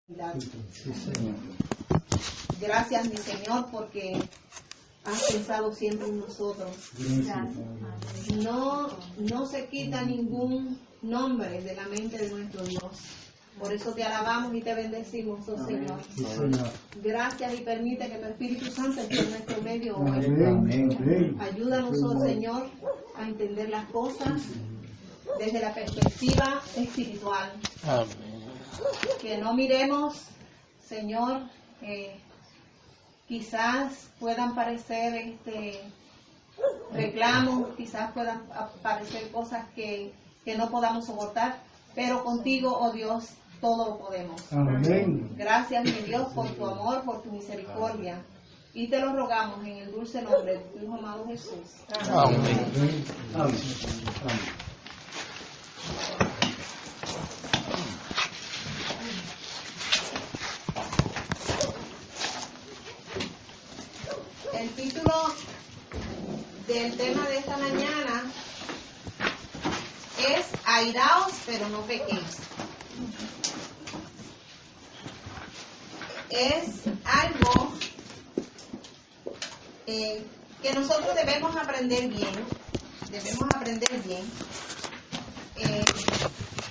Sí, Señor. Gracias, mi Señor, porque has pensado siempre en nosotros. No se quita ningún nombre de la mente de nuestro Dios. Por eso te alabamos y te bendecimos, oh Señor. Sí, Señor. Gracias y permite que tu Espíritu Santo esté en nuestro medio hoy. Amén. Ayúdanos, oh Señor, a entender las cosas desde la perspectiva espiritual. Amén. Que no miremos, Señor, quizás puedan parecer reclamos, quizás puedan parecer cosas que no podamos soportar, pero contigo, oh Dios, todo lo podemos. Amén. Gracias, mi Dios, por tu amor, por tu misericordia. Y te lo rogamos en el dulce nombre de tu Hijo amado Jesús. Amén. Amén. El título del tema de esta mañana es airaos, pero no pequéis. Es algo que nosotros debemos aprender bien,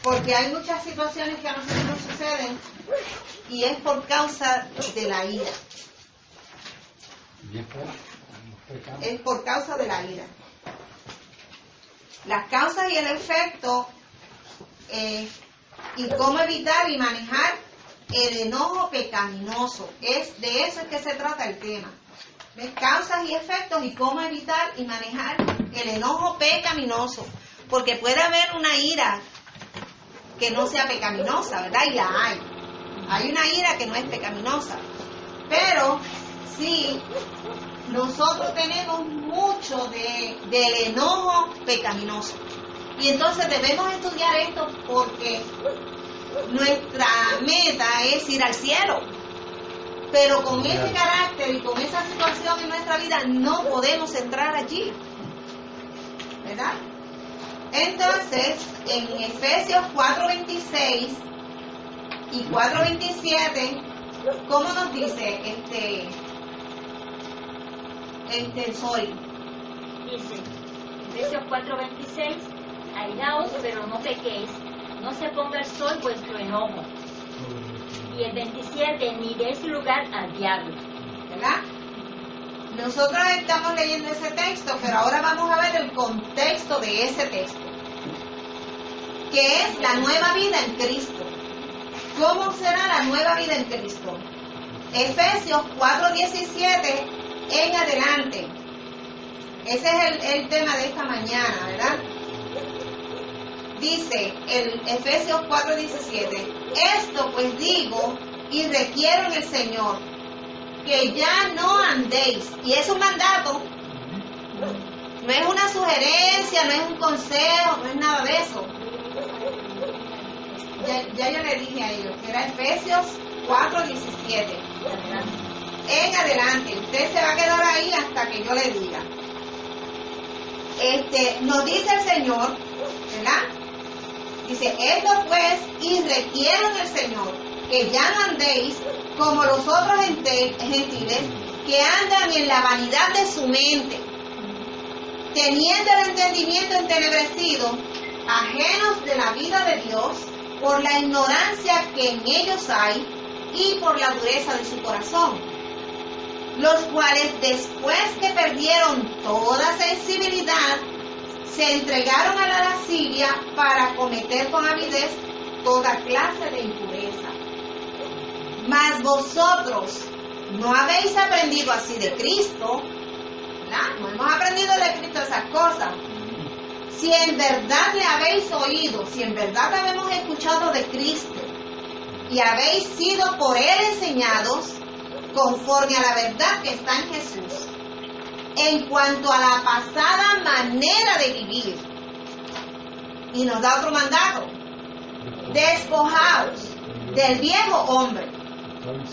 porque hay muchas situaciones que a nosotros nos suceden y es por causa de la ira. Es por causa de la ira. Las causas y el efecto y cómo evitar y manejar el enojo pecaminoso. De eso es que se trata el tema. ¿Ves? Causas y efectos y cómo evitar y manejar el enojo pecaminoso. Porque puede haber una ira que no sea pecaminosa, ¿verdad? Y la hay. Hay una ira que no es pecaminosa. Pero sí, nosotros tenemos mucho del enojo pecaminoso. Y entonces debemos estudiar esto porque nuestra meta es ir al cielo. Pero con ese carácter y con esa situación en nuestra vida no podemos entrar allí. ¿Verdad? Entonces, en Efesios 4:26 y 4:27, ¿cómo nos dice el sol? Dice, Efesios 4:26, airaos, pero no pequéis, no se ponga el sol vuestro enojo. Y el 27, ni deis lugar al diablo. ¿Verdad? Nosotros estamos leyendo ese texto, pero ahora vamos a ver el contexto de ese texto, que es la nueva vida en Cristo. ¿Cómo será la nueva vida en Cristo? Efesios 4:17 en adelante. Ese es el tema de esta mañana, ¿verdad? Dice el Efesios 4:17, esto pues digo y requiero en el Señor, que ya no andéis, y es un mandato, no es una sugerencia, no es un consejo, no es nada de eso. Ya yo le dije a ellos que era Efesios 4:17 en adelante. Usted se va a quedar ahí hasta que yo le diga. Nos dice el Señor, ¿verdad? Dice, esto pues, y requiero en el Señor, que ya no andéis como los otros gentiles, que andan en la vanidad de su mente, teniendo el entendimiento entenebrecido, ajenos de la vida de Dios, por la ignorancia que en ellos hay, y por la dureza de su corazón, los cuales después que perdieron toda sensibilidad, se entregaron a la lascivia para cometer con avidez toda clase de impureza. Mas vosotros no habéis aprendido así de Cristo, ¿verdad? No hemos aprendido de Cristo esas cosas. Si en verdad le habéis oído, si en verdad habemos escuchado de Cristo y habéis sido por Él enseñados conforme a la verdad que está en Jesús, en cuanto a la pasada manera de vivir. Y nos da otro mandato. Despojaos del viejo hombre,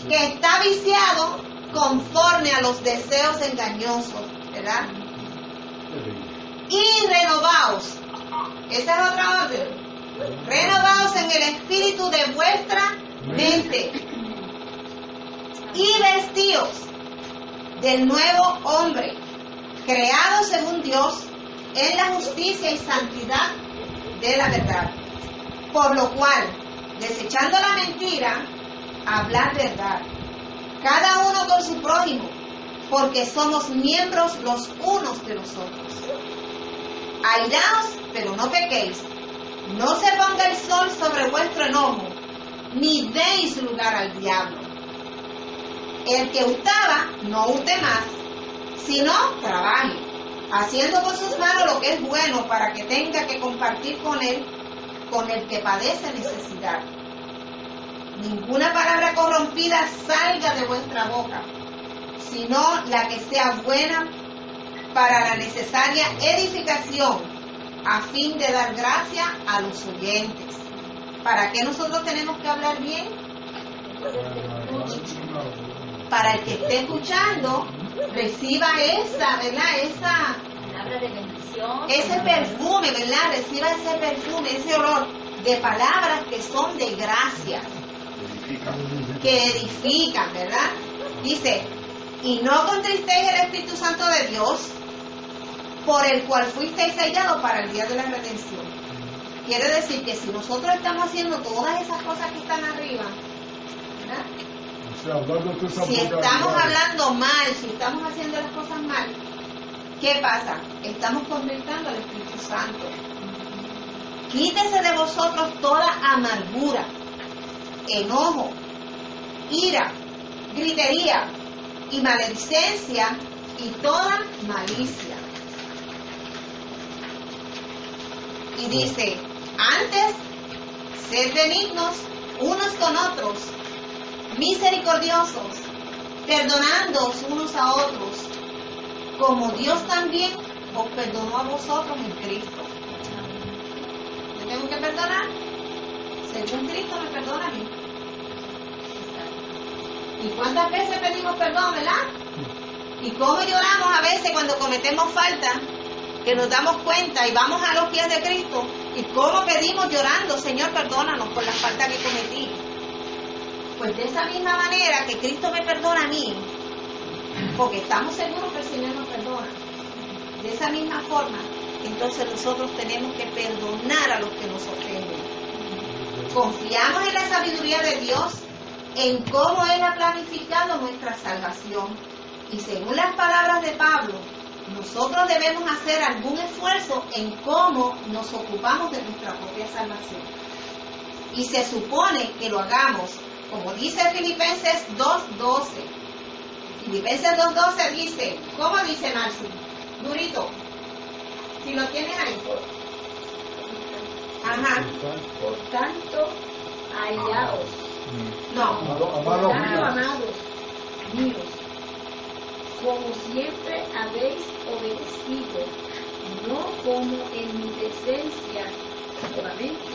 que está viciado conforme a los deseos engañosos, ¿verdad? Y renovaos. Esa es otra orden. Renovaos en el espíritu de vuestra mente, y vestíos del nuevo hombre, creado según Dios en la justicia y santidad de la verdad. Por lo cual, desechando la mentira, hablad verdad, cada uno con su prójimo, porque somos miembros los unos de los otros. Airaos, pero no pequéis. No se ponga el sol sobre vuestro enojo, ni deis lugar al diablo. El que hurtaba, no hurte más, sino trabaje, haciendo con sus manos lo que es bueno, para que tenga que compartir con él, con el que padece necesidad. Ninguna palabra corrompida salga de vuestra boca, sino la que sea buena para la necesaria edificación, a fin de dar gracia a los oyentes. ¿Para qué nosotros tenemos que hablar bien? Para el que esté escuchando, reciba esa, ¿verdad? Esa palabra de bendición. Ese perfume, ¿verdad? Reciba ese perfume, ese olor de palabras que son de gracia, que edifican, ¿verdad? Dice, y no contristéis el Espíritu Santo de Dios, por el cual fuisteis sellados para el día de la redención. Quiere decir que si nosotros estamos haciendo todas esas cosas que están arriba, ¿verdad? Si estamos hablando mal, si estamos haciendo las cosas mal, ¿qué pasa? Estamos contristando al Espíritu Santo. Quítese de vosotros toda amargura, enojo, ira, gritería y maledicencia y toda malicia. Y dice, antes, sed benignos unos con otros, misericordiosos, perdonándoos unos a otros, como Dios también os perdonó a vosotros en Cristo. ¿Yo tengo que perdonar? Según Cristo me perdona a mí. ¿Y cuántas veces pedimos perdón, verdad? ¿Y cómo lloramos a veces cuando cometemos falta? Que nos damos cuenta y vamos a los pies de Cristo. ¿Y cómo pedimos llorando? Señor, perdónanos por la falta que cometí. Pues de esa misma manera que Cristo me perdona a mí, porque estamos seguros que el Señor nos perdona, de esa misma forma, entonces nosotros tenemos que perdonar a los que nos ofenden. Confiamos en la sabiduría de Dios, en cómo Él ha planificado nuestra salvación. Y según las palabras de Pablo, nosotros debemos hacer algún esfuerzo en cómo nos ocupamos de nuestra propia salvación. Y se supone que lo hagamos, como dice Filipenses 2:12. Filipenses 2:12 dice, ¿cómo dice Marci? Durito, si lo tienes ahí. Ajá. Por tanto, airaos. No. Amados míos, como siempre habéis obedecido, no como en mi presencia solamente,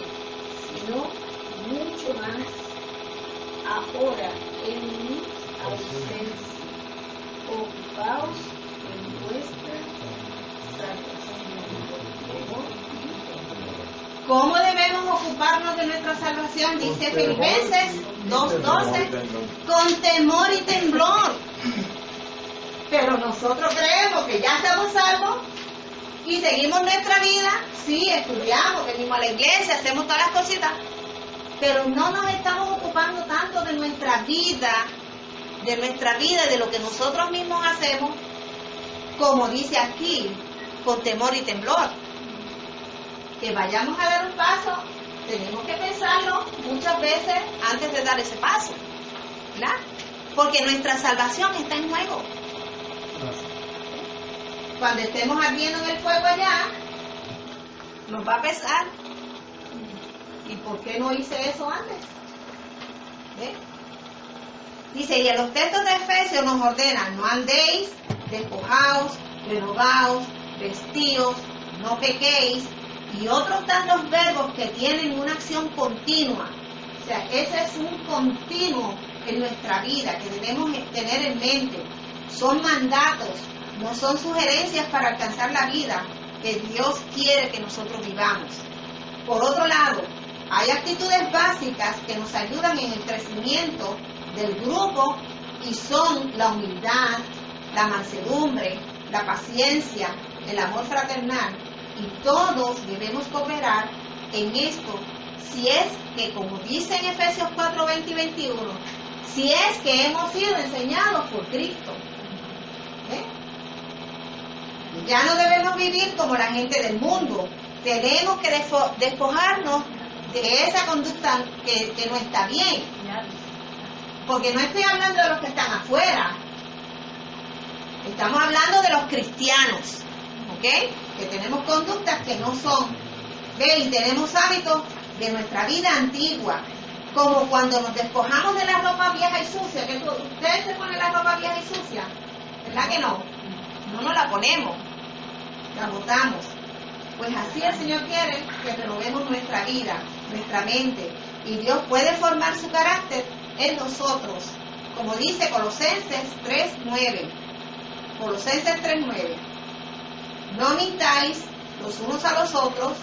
sino mucho más ahora en mi ausencia. Ocupaos en vuestra salvación. ¿Cómo debemos ocuparnos de nuestra salvación? Dice Filipenses 2:12, con temor y temblor. Pero nosotros creemos que ya estamos salvos y seguimos nuestra vida. Sí, estudiamos, venimos a la iglesia, hacemos todas las cositas, pero no nos estamos ocupando tanto de nuestra vida, de lo que nosotros mismos hacemos, como dice aquí, con temor y temblor. Que vayamos a dar un paso, tenemos que pensarlo muchas veces antes de dar ese paso, ¿verdad? Porque nuestra salvación está en juego. Cuando estemos ardiendo en el fuego allá, nos va a pesar. ¿Y por qué no hice eso antes? ¿Ve? Dice, y en los textos de Efesios nos ordenan, no andéis, despojaos, renovaos, vestíos, no pequéis, y otros tantos verbos que tienen una acción continua. O sea, ese es un continuo en nuestra vida que debemos tener en mente. Son mandatos, no son sugerencias para alcanzar la vida que Dios quiere que nosotros vivamos. Por otro lado, hay actitudes básicas que nos ayudan en el crecimiento del grupo y son la humildad, la mansedumbre, la paciencia, el amor fraternal, y todos debemos cooperar en esto, si es que, como dice en Efesios 4, 20 y 21, si es que hemos sido enseñados por Cristo. Ya no debemos vivir como la gente del mundo. Tenemos que despojarnos de esa conducta que no está bien. Porque no estoy hablando de los que están afuera. Estamos hablando de los cristianos. ¿Ok? Que tenemos conductas que no son. ¿Ve? Y tenemos hábitos de nuestra vida antigua. Como cuando nos despojamos de la ropa vieja y sucia. Que ustedes se ponen la ropa vieja y sucia. ¿Verdad que no? No nos la ponemos. La botamos. Pues así el Señor quiere que renovemos nuestra vida, nuestra mente. Y Dios puede formar su carácter en nosotros. Como dice Colosenses 3:9. Colosenses 3:9. No mintáis los unos a los otros,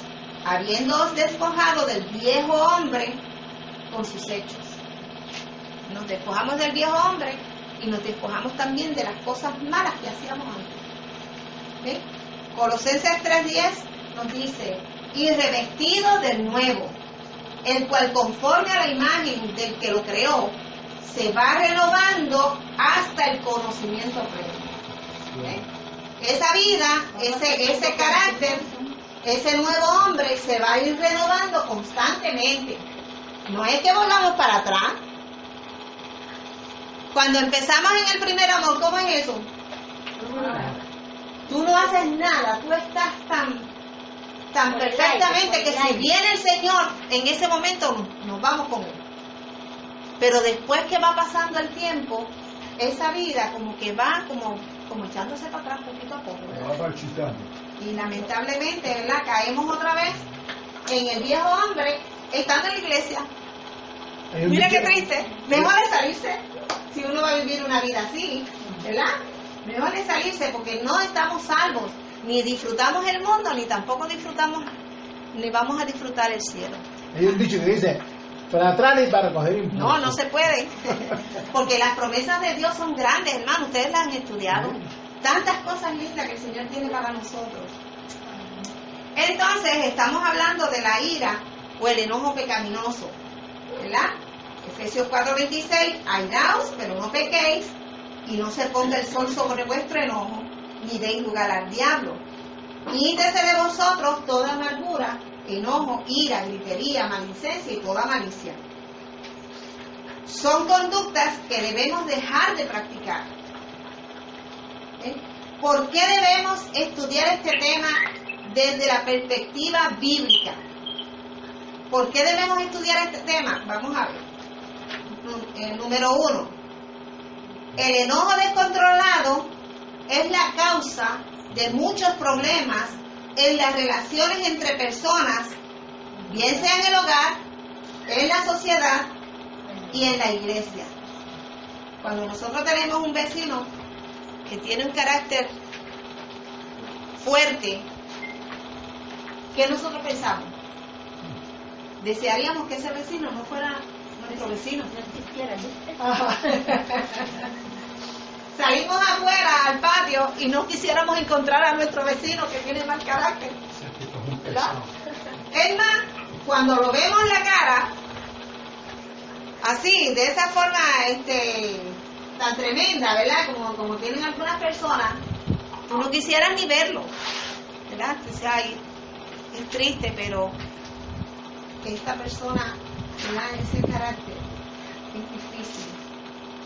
habiéndoos despojado del viejo hombre con sus hechos. Nos despojamos del viejo hombre y nos despojamos también de las cosas malas que hacíamos antes. ¿Sí? Colosenses 3:10 nos dice, y revestido del nuevo, el cual conforme a la imagen del que lo creó, se va renovando hasta el conocimiento pleno. ¿Sí? Esa vida, ese carácter, ese nuevo hombre se va a ir renovando constantemente. No es que volvamos para atrás. Cuando empezamos en el primer amor, ¿cómo es eso? Tú no haces nada, tú estás tan perfectamente que si viene el Señor, en ese momento nos vamos con Él. Pero después que va pasando el tiempo, esa vida como que va como echándose para atrás poquito a poco. Y lamentablemente, ¿verdad? Caemos otra vez en el viejo hombre estando en la iglesia. Mira qué triste. Mejor es salirse si uno va a vivir una vida así, ¿verdad? Mejor es salirse porque no estamos salvos. Ni disfrutamos el mundo, ni tampoco ni vamos a disfrutar el cielo. Hay un dicho que dice, para atrás ni para coger impulso. No se puede. Porque las promesas de Dios son grandes, hermano. Ustedes las han estudiado. Tantas cosas lindas que el Señor tiene para nosotros. Entonces, estamos hablando de la ira o el enojo pecaminoso, ¿verdad? Efesios 4:26, airaos, pero no pequéis, y no se ponga el sol sobre vuestro enojo, ni deis lugar al diablo. Quítese de vosotros toda amargura, enojo, ira, gritería, maldicencia y toda malicia. Son conductas que debemos dejar de practicar. ¿Por qué debemos estudiar este tema desde la perspectiva bíblica? ¿Por qué debemos estudiar este tema? Vamos a ver. Número 1. El enojo descontrolado es la causa de muchos problemas en las relaciones entre personas, bien sea en el hogar, en la sociedad y en la iglesia. Cuando nosotros tenemos un vecino que tiene un carácter fuerte, ¿qué nosotros pensamos? Desearíamos que ese vecino no fuera nuestro vecino. Salimos afuera al patio y no quisiéramos encontrar a nuestro vecino que tiene mal carácter, ¿verdad? Es más, cuando lo vemos en la cara, así, de esa forma tan tremenda, ¿verdad? Como tienen algunas personas, tú no quisieras ni verlo, ¿verdad? Dices, ay, es triste, pero esta persona, ¿verdad? Ese carácter es difícil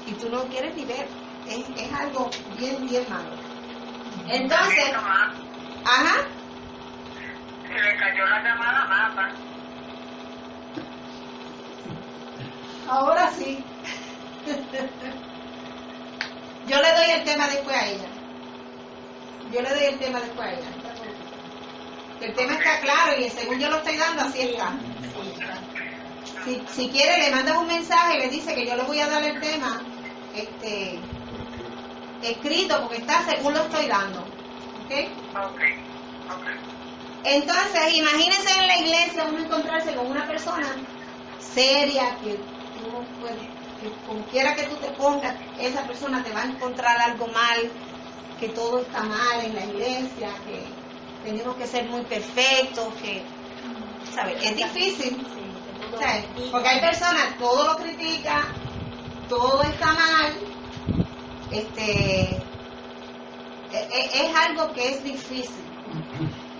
y tú no quieres ni ver. Es algo bien malo. Entonces, ajá. Se le cayó la llamada mapa. Ahora sí. Yo le doy el tema después a ella. El tema está claro y según yo lo estoy dando, así está. Si quiere, le mandas un mensaje y le dice que yo le voy a dar el tema escrito porque está según lo estoy dando. ¿Ok? Entonces, imagínense en la iglesia uno encontrarse con una persona seria que tú no puedes que como quiera que tú te pongas, esa persona te va a encontrar algo mal, que todo está mal en la iglesia, que tenemos que ser muy perfectos, que, ¿sabes? Es difícil, ¿sabes? Porque hay personas, todo lo critica, todo está mal, es algo que es difícil.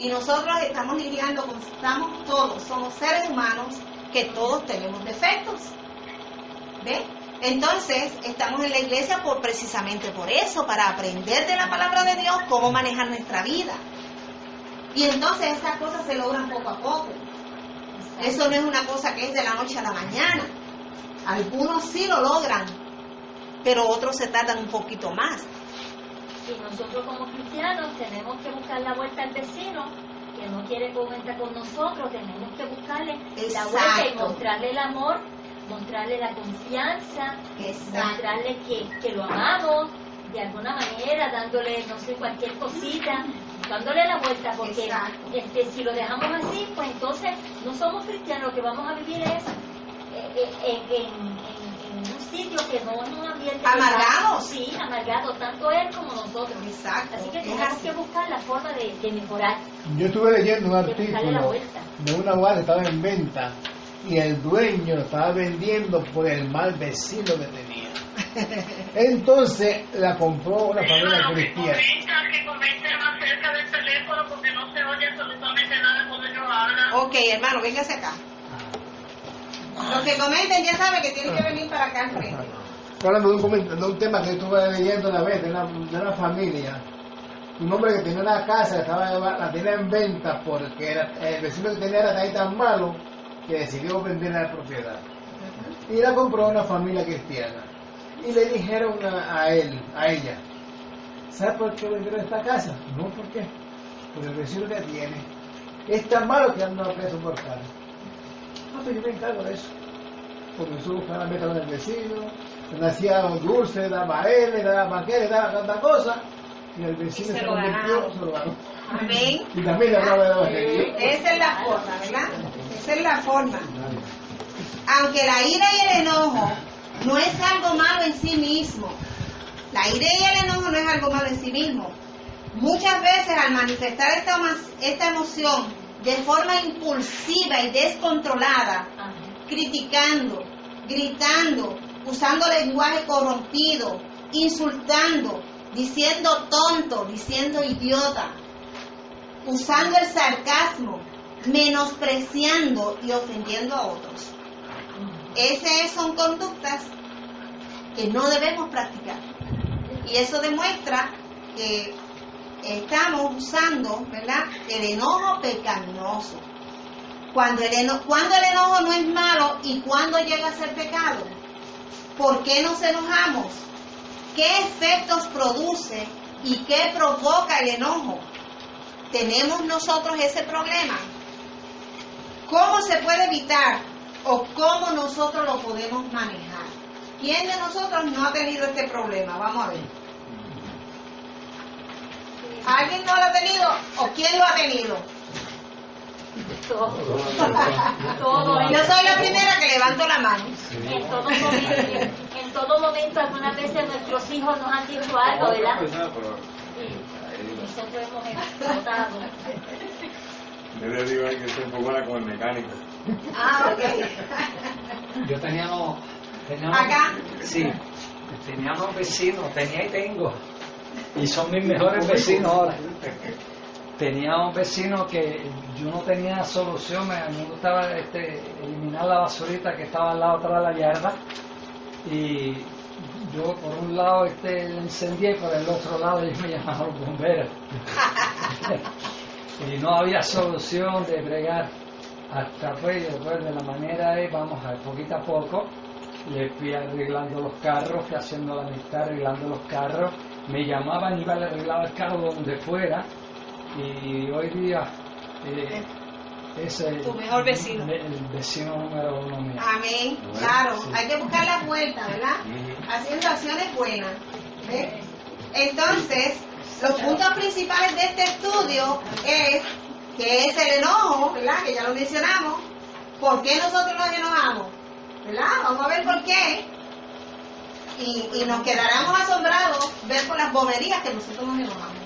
Y nosotros estamos lidiando con, somos seres humanos que todos tenemos defectos. ¿Ve? Entonces, estamos en la iglesia precisamente por eso, para aprender de la palabra de Dios cómo manejar nuestra vida. Y entonces esas cosas se logran poco a poco. Eso no es una cosa que es de la noche a la mañana. Algunos sí lo logran, pero otros se tardan un poquito más. Y nosotros como cristianos tenemos que buscar la vuelta al vecino que no quiere comentar con nosotros, tenemos que buscarle la vuelta y mostrarle el amor, mostrarle la confianza, mostrarle que lo amamos de alguna manera, dándole, no sé, cualquier cosita, dándole la vuelta, porque si lo dejamos así, pues entonces no somos cristianos, lo que vamos a vivir es en un sitio que no es un ambiente amargado. Sí, amargado, tanto él como nosotros. Exacto. Así que tenemos que buscar la forma de mejorar. Yo estuve leyendo un artículo de una hogar que estaba en venta y el dueño lo estaba vendiendo por el mal vecino que tenía. Entonces la compró una familia cristiana. Que comenten más cerca del teléfono porque no se oye absolutamente nada cuando ellos hablan. Ok, hermano, véngase acá. Los que comenten ya saben que tienen que venir para acá al frente. Estoy hablando de un tema que estuve leyendo una vez de una familia. Un hombre que tenía una casa, la tenía en venta porque el vecino que tenía era tan malo que decidió vender la propiedad. Y la compró una familia cristiana. Y le dijeron a ella, ¿sabe por qué vendieron esta casa? No, ¿por qué? Porque el vecino que tiene es tan malo que anda preso por cara. No, pero yo me encargo de eso. Porque eso buscaba la meta del vecino, le hacía dulce, le daba a él, le daba aquel, le daba tanta cosa, y el vecino se lo ganó. Amén. Y también le hablaba de la evangelio. Esa es la forma, ¿verdad? Esa es la forma. Aunque la ira y el enojo no es algo malo en sí mismo. La ira y el enojo no es algo malo en sí mismo. Muchas veces al manifestar esta emoción de forma impulsiva y descontrolada, criticando, gritando, usando lenguaje corrompido, insultando, diciendo tonto, diciendo idiota, usando el sarcasmo, menospreciando y ofendiendo a otros. Esas son conductas que no debemos practicar. Y eso demuestra que estamos usando, ¿verdad?, el enojo pecaminoso. Cuando el enojo no es malo y cuando llega a ser pecado. ¿Por qué nos enojamos? ¿Qué efectos produce y qué provoca el enojo? ¿Tenemos nosotros ese problema? ¿Cómo se puede evitar o cómo nosotros lo podemos manejar? ¿Quién de nosotros no ha tenido este problema? Vamos a ver. ¿Alguien no lo ha tenido o quién lo ha tenido? Todo. Yo soy la primera que levanto la mano. En todo momento, algunas veces nuestros hijos nos han dicho algo, ¿verdad? Y nosotros hemos explotado. Yo le digo que estoy un poco buena con el mecánico. Ah, ok. Yo teníamos ¿Acá? Sí, teníamos vecinos, tenía y tengo, y son mis mejores vecinos ahora. Teníamos vecinos que yo no tenía solución, a mí me gustaba eliminar la basurita que estaba al lado atrás de la yarda, y yo por un lado le encendí y por el otro lado ellos me llamaban los bomberos. Y no había solución de bregar. Hasta pues de la manera vamos a ver, poquito a poco, le fui arreglando los carros, fui haciendo la amistad, arreglando los carros, me llamaban, iba a arreglar el carro donde fuera, y hoy día es tu mejor vecino. El vecino número uno mío. Amén, claro, sí. Hay que buscar la vuelta, ¿verdad? Haciendo acciones buenas. ¿Ves? Entonces, los puntos principales de este estudio es que es el enojo, ¿verdad? Que ya lo mencionamos. ¿Por qué nosotros nos enojamos? ¿Verdad? Vamos a ver por qué. y nos quedaremos asombrados ver por las boberías que nosotros nos enojamos.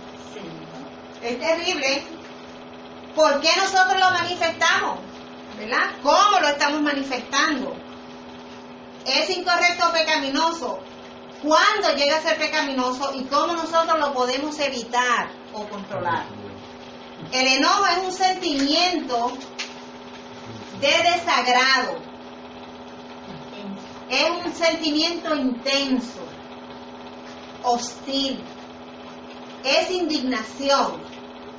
Es terrible. ¿Por qué nosotros lo manifestamos? ¿Verdad? ¿Cómo lo estamos manifestando? ¿Es incorrecto o pecaminoso? ¿Cuándo llega a ser pecaminoso y cómo nosotros lo podemos evitar o controlar? El enojo es un sentimiento de desagrado. Es un sentimiento intenso, hostil. Es indignación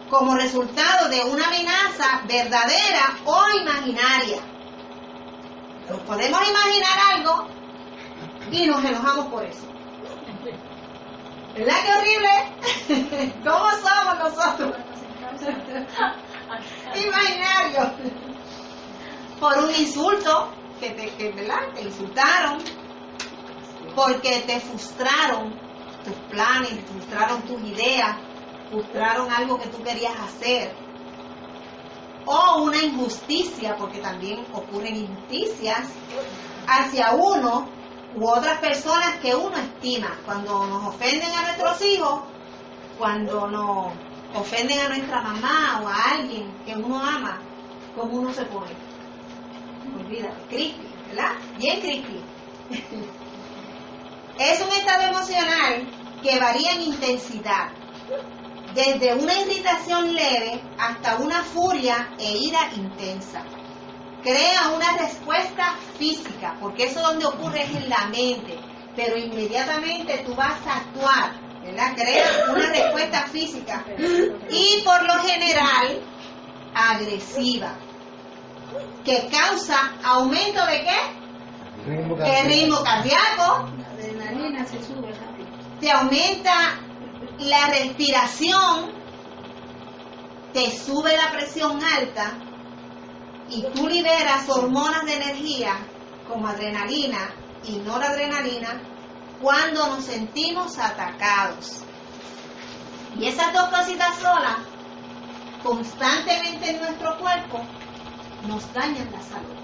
como resultado de una amenaza verdadera o imaginaria. Nos podemos imaginar algo y nos enojamos por eso. ¿Verdad que horrible? ¿Cómo somos nosotros? Imaginarios. Por un insulto ¿verdad? Te insultaron, porque te frustraron tus planes, frustraron tus ideas, frustraron algo que tú querías hacer, o una injusticia, porque también ocurren injusticias hacia uno u otras personas que uno estima. Cuando nos ofenden a nuestros hijos, cuando nos ofenden a nuestra mamá o a alguien que uno ama, ¿cómo uno se pone? Olvídate, creepy, ¿verdad? Bien creepy. Es un estado emocional que varía en intensidad, desde una irritación leve hasta una furia e ira intensa. Crea una respuesta física, porque eso donde ocurre es en la mente, pero inmediatamente tú vas a actuar, ¿verdad? Crea una respuesta física y por lo general agresiva, que causa aumento de ¿qué? El ritmo cardíaco, La adrenalina se sube rápido. te aumenta la respiración, te sube la presión alta y tú liberas hormonas de energía como adrenalina y noradrenalina cuando nos sentimos atacados. Y esas dos cositas solas, constantemente en nuestro cuerpo, nos dañan la salud.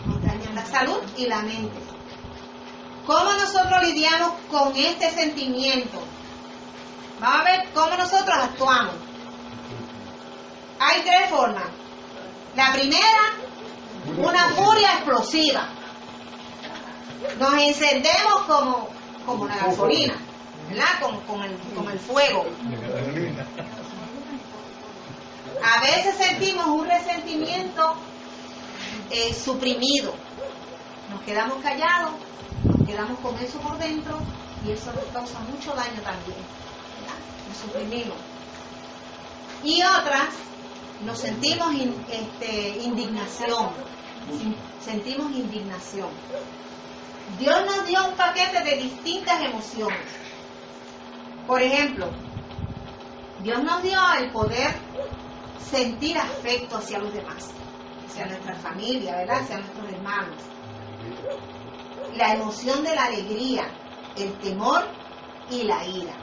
Nos dañan la salud y la mente. ¿Cómo nosotros lidiamos con este sentimiento? Vamos a ver cómo nosotros actuamos. Hay tres formas. La primera, una furia explosiva. Nos encendemos como la gasolina, ¿verdad? Como el fuego. A veces sentimos un resentimiento suprimido. Nos quedamos callados, nos quedamos con eso por dentro y eso nos causa mucho daño también, ¿verdad? Nos suprimimos. Y otras, nos sentimos indignación. Sentimos indignación. Dios nos dio un paquete de distintas emociones. Por ejemplo, Dios nos dio el poder sentir afecto hacia los demás, hacia nuestra familia, ¿verdad? Hacia nuestros hermanos. La emoción de la alegría, el temor y la ira.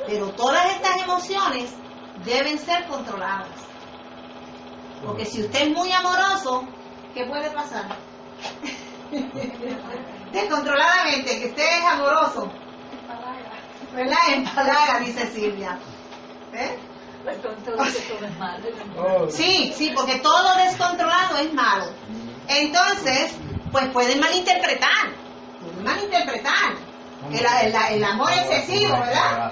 Pero todas estas emociones deben ser controladas. Porque si usted es muy amoroso, ¿qué puede pasar? Descontroladamente, que usted es amoroso, ¿verdad? Empalaga, dice Silvia. ¿Eh? Sí, porque todo descontrolado es malo. Entonces, pues pueden malinterpretar. El amor excesivo, ¿verdad?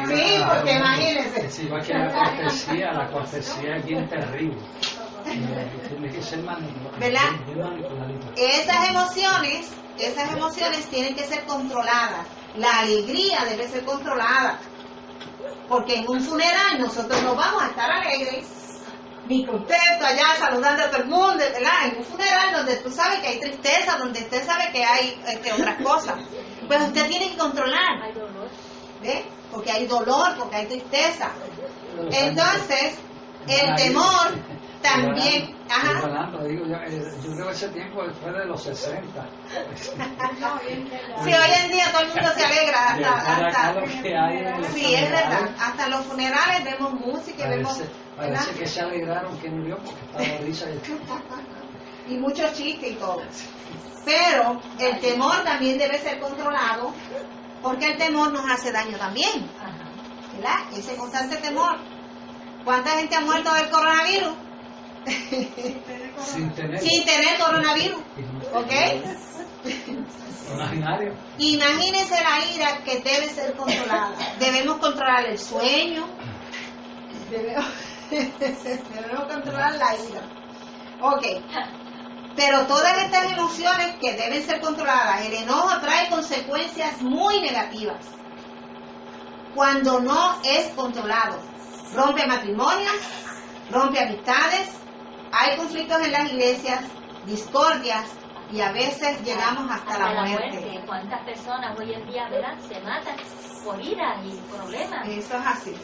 Sí, porque imagínense. Sí, igual que la cortesía es bien terrible. Tiene que ser ¿verdad? manipuladita. Esas emociones tienen que ser controladas. La alegría debe ser controlada. Porque en un funeral nosotros no vamos a estar alegres, ni contentos allá saludando a todo el mundo, ¿verdad? En un funeral donde tú sabes que hay tristeza, donde usted sabe que hay otras cosas, pues usted tiene que controlar, ¿ve? Porque hay dolor, porque hay tristeza. Entonces, el temor también. Ajá. Digo, yo creo que ese tiempo después de los 60. Sí, hoy en día todo el mundo se alegra hasta sí, es verdad. Hasta los funerales vemos música y vemos. Parece que se alegraron que murió porque estaba risa. y muchos chistes y todo. Pero el temor también debe ser controlado, porque el temor nos hace daño también, ¿verdad? Ese constante temor. ¿Cuánta gente ha muerto del coronavirus? Sin Sin tener coronavirus, ¿ok? Imaginario. Imagínense la ira que debe ser controlada. Debemos controlar el sueño, debemos controlar la ira. Ok, pero todas estas emociones que deben ser controladas, el enojo trae consecuencias muy negativas cuando no es controlado. Rompe matrimonios, rompe amistades, hay conflictos en las iglesias, discordias, y a veces llegamos hasta la muerte. ¿Cuántas personas hoy en día, verdad, se matan por ira y problemas? Eso es así.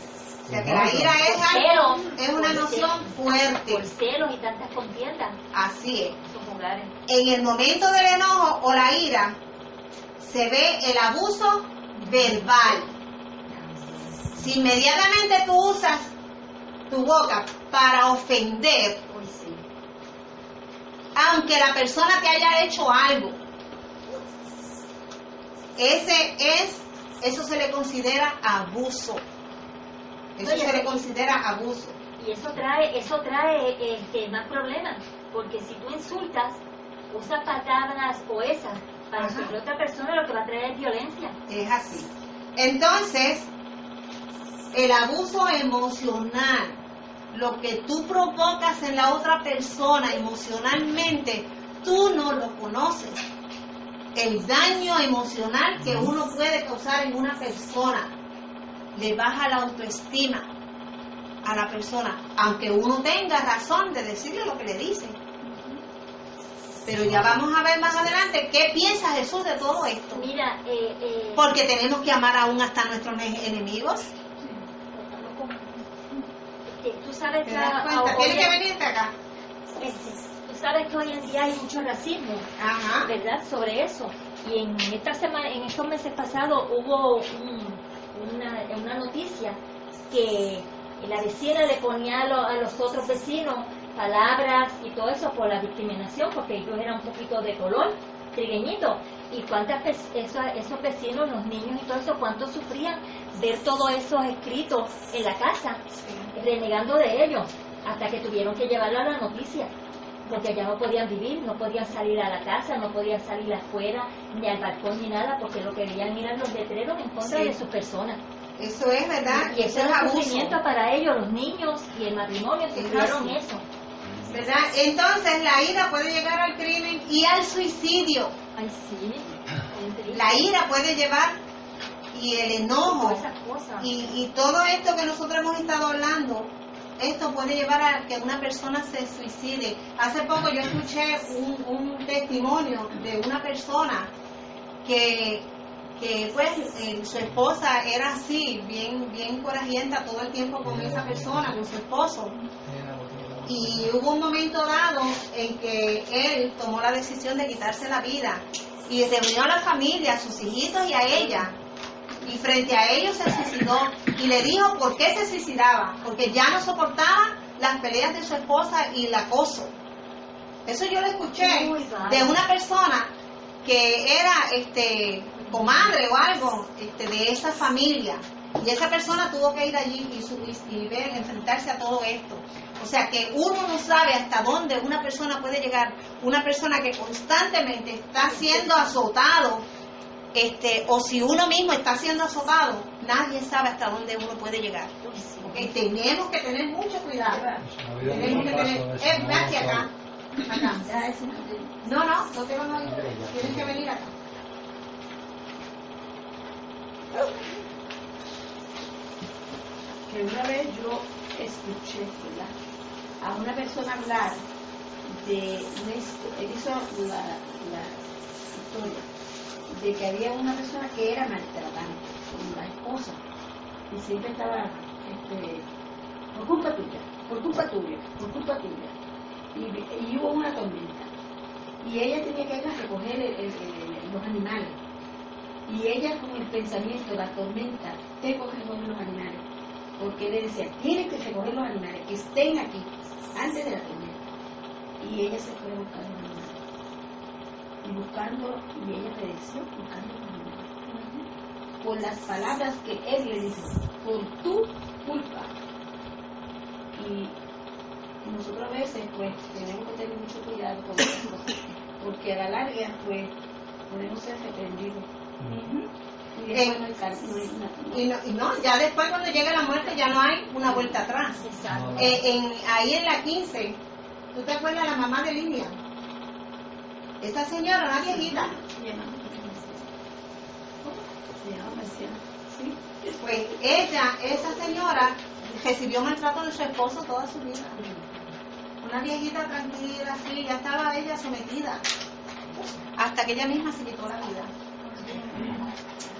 O sea que la ira es algo, es una emoción fuerte. Por celos y tantas contiendas. Así es. En sus hogares. En el momento del enojo o la ira se ve el abuso verbal. Si inmediatamente tú usas tu boca para ofender, Uy, sí. aunque la persona te haya hecho algo, eso se le considera abuso. Eso Oye, se le considera abuso. Y eso trae más problemas, porque si tú insultas, usas palabras poesas para Ajá. que otra persona, lo que va a traer es violencia. Es así. Entonces, el abuso emocional, lo que tú provocas en la otra persona emocionalmente, tú no lo conoces. El daño emocional que uno puede causar en una persona le baja la autoestima a la persona, aunque uno tenga razón de decirle lo que le dice. Pero ya vamos a ver más adelante qué piensa Jesús de todo esto. Mira, Porque tenemos que amar aún hasta a nuestros enemigos. tú sabes ¿Te que das cuenta? Tienes que venirte acá. tú sabes que hoy en día hay mucho racismo, Ajá. ¿verdad? Sobre eso. Y en estos meses pasados hubo una noticia que la vecina le ponía a los otros vecinos palabras y todo eso por la discriminación, porque ellos eran un poquito de color, trigueñito. Y esos vecinos, los niños y todo eso, cuánto sufrían ver todos esos escritos en la casa, renegando de ellos, hasta que tuvieron que llevarlo a la noticia, porque ya no podían vivir, no podían salir a la casa, no podían salir afuera, ni al balcón, ni nada, porque lo que veían eran los letreros en contra de sus personas. Eso es verdad. Y eso Eso es es abuso. sufrimiento para ellos, los niños y el matrimonio sufrieron así. eso. ¿Verdad? Entonces la ira puede llegar al crimen y al suicidio. Ay, sí. bien triste. La ira puede llevar, y el enojo, Todas esas cosas. y todo esto que nosotros hemos estado hablando, esto puede llevar a que una persona se suicide. Hace poco yo escuché un testimonio de una persona que pues su esposa era así, bien corajienta todo el tiempo con esa persona, con su esposo. Y hubo un momento dado en que él tomó la decisión de quitarse la vida y reunió a la familia, a sus hijitos y a ella, y frente a ellos se suicidó y le dijo por qué se suicidaba, porque ya no soportaba las peleas de su esposa y el acoso. Eso yo lo escuché de una persona que era comadre o algo de esa familia, y esa persona tuvo que ir allí y enfrentarse a todo esto. O sea que uno no sabe hasta dónde una persona puede llegar, una persona que constantemente está siendo azotado, o si uno mismo está siendo azotado, nadie sabe hasta dónde uno puede llegar. ¿Okay? Tenemos que tener mucho cuidado. Tenemos que tener, ven hacia acá. No te van a ir. Tienes que venir acá. Que una vez yo escuché, ¿verdad?, a una persona hablar de él hizo la historia de que había una persona que era maltratante con la esposa y siempre estaba por culpa tuya y hubo una tormenta y ella tenía que ir a recoger los animales y ella con el pensamiento, la tormenta, tengo que recoger los animales, porque él le decía, tienes que recoger los animales que estén aquí antes de la tormenta. Y Y ella se fue buscando a mi madre. Y ella obedeció buscando a mi madre. Por las palabras que él le dijo, por tu culpa. Y nosotros a veces pues tenemos que tener mucho cuidado con esas cosas, porque a la larga pues podemos ser reprendidos. Y después ya después cuando llega la muerte ya no hay una vuelta atrás. Exacto. Ahí en la 15, ¿tú te acuerdas de la mamá de Lidia? Esta señora, una viejita, pues esa señora recibió maltrato de su esposo toda su vida. Una viejita tranquila, así, ya estaba ella sometida, hasta que ella misma se quitó la vida.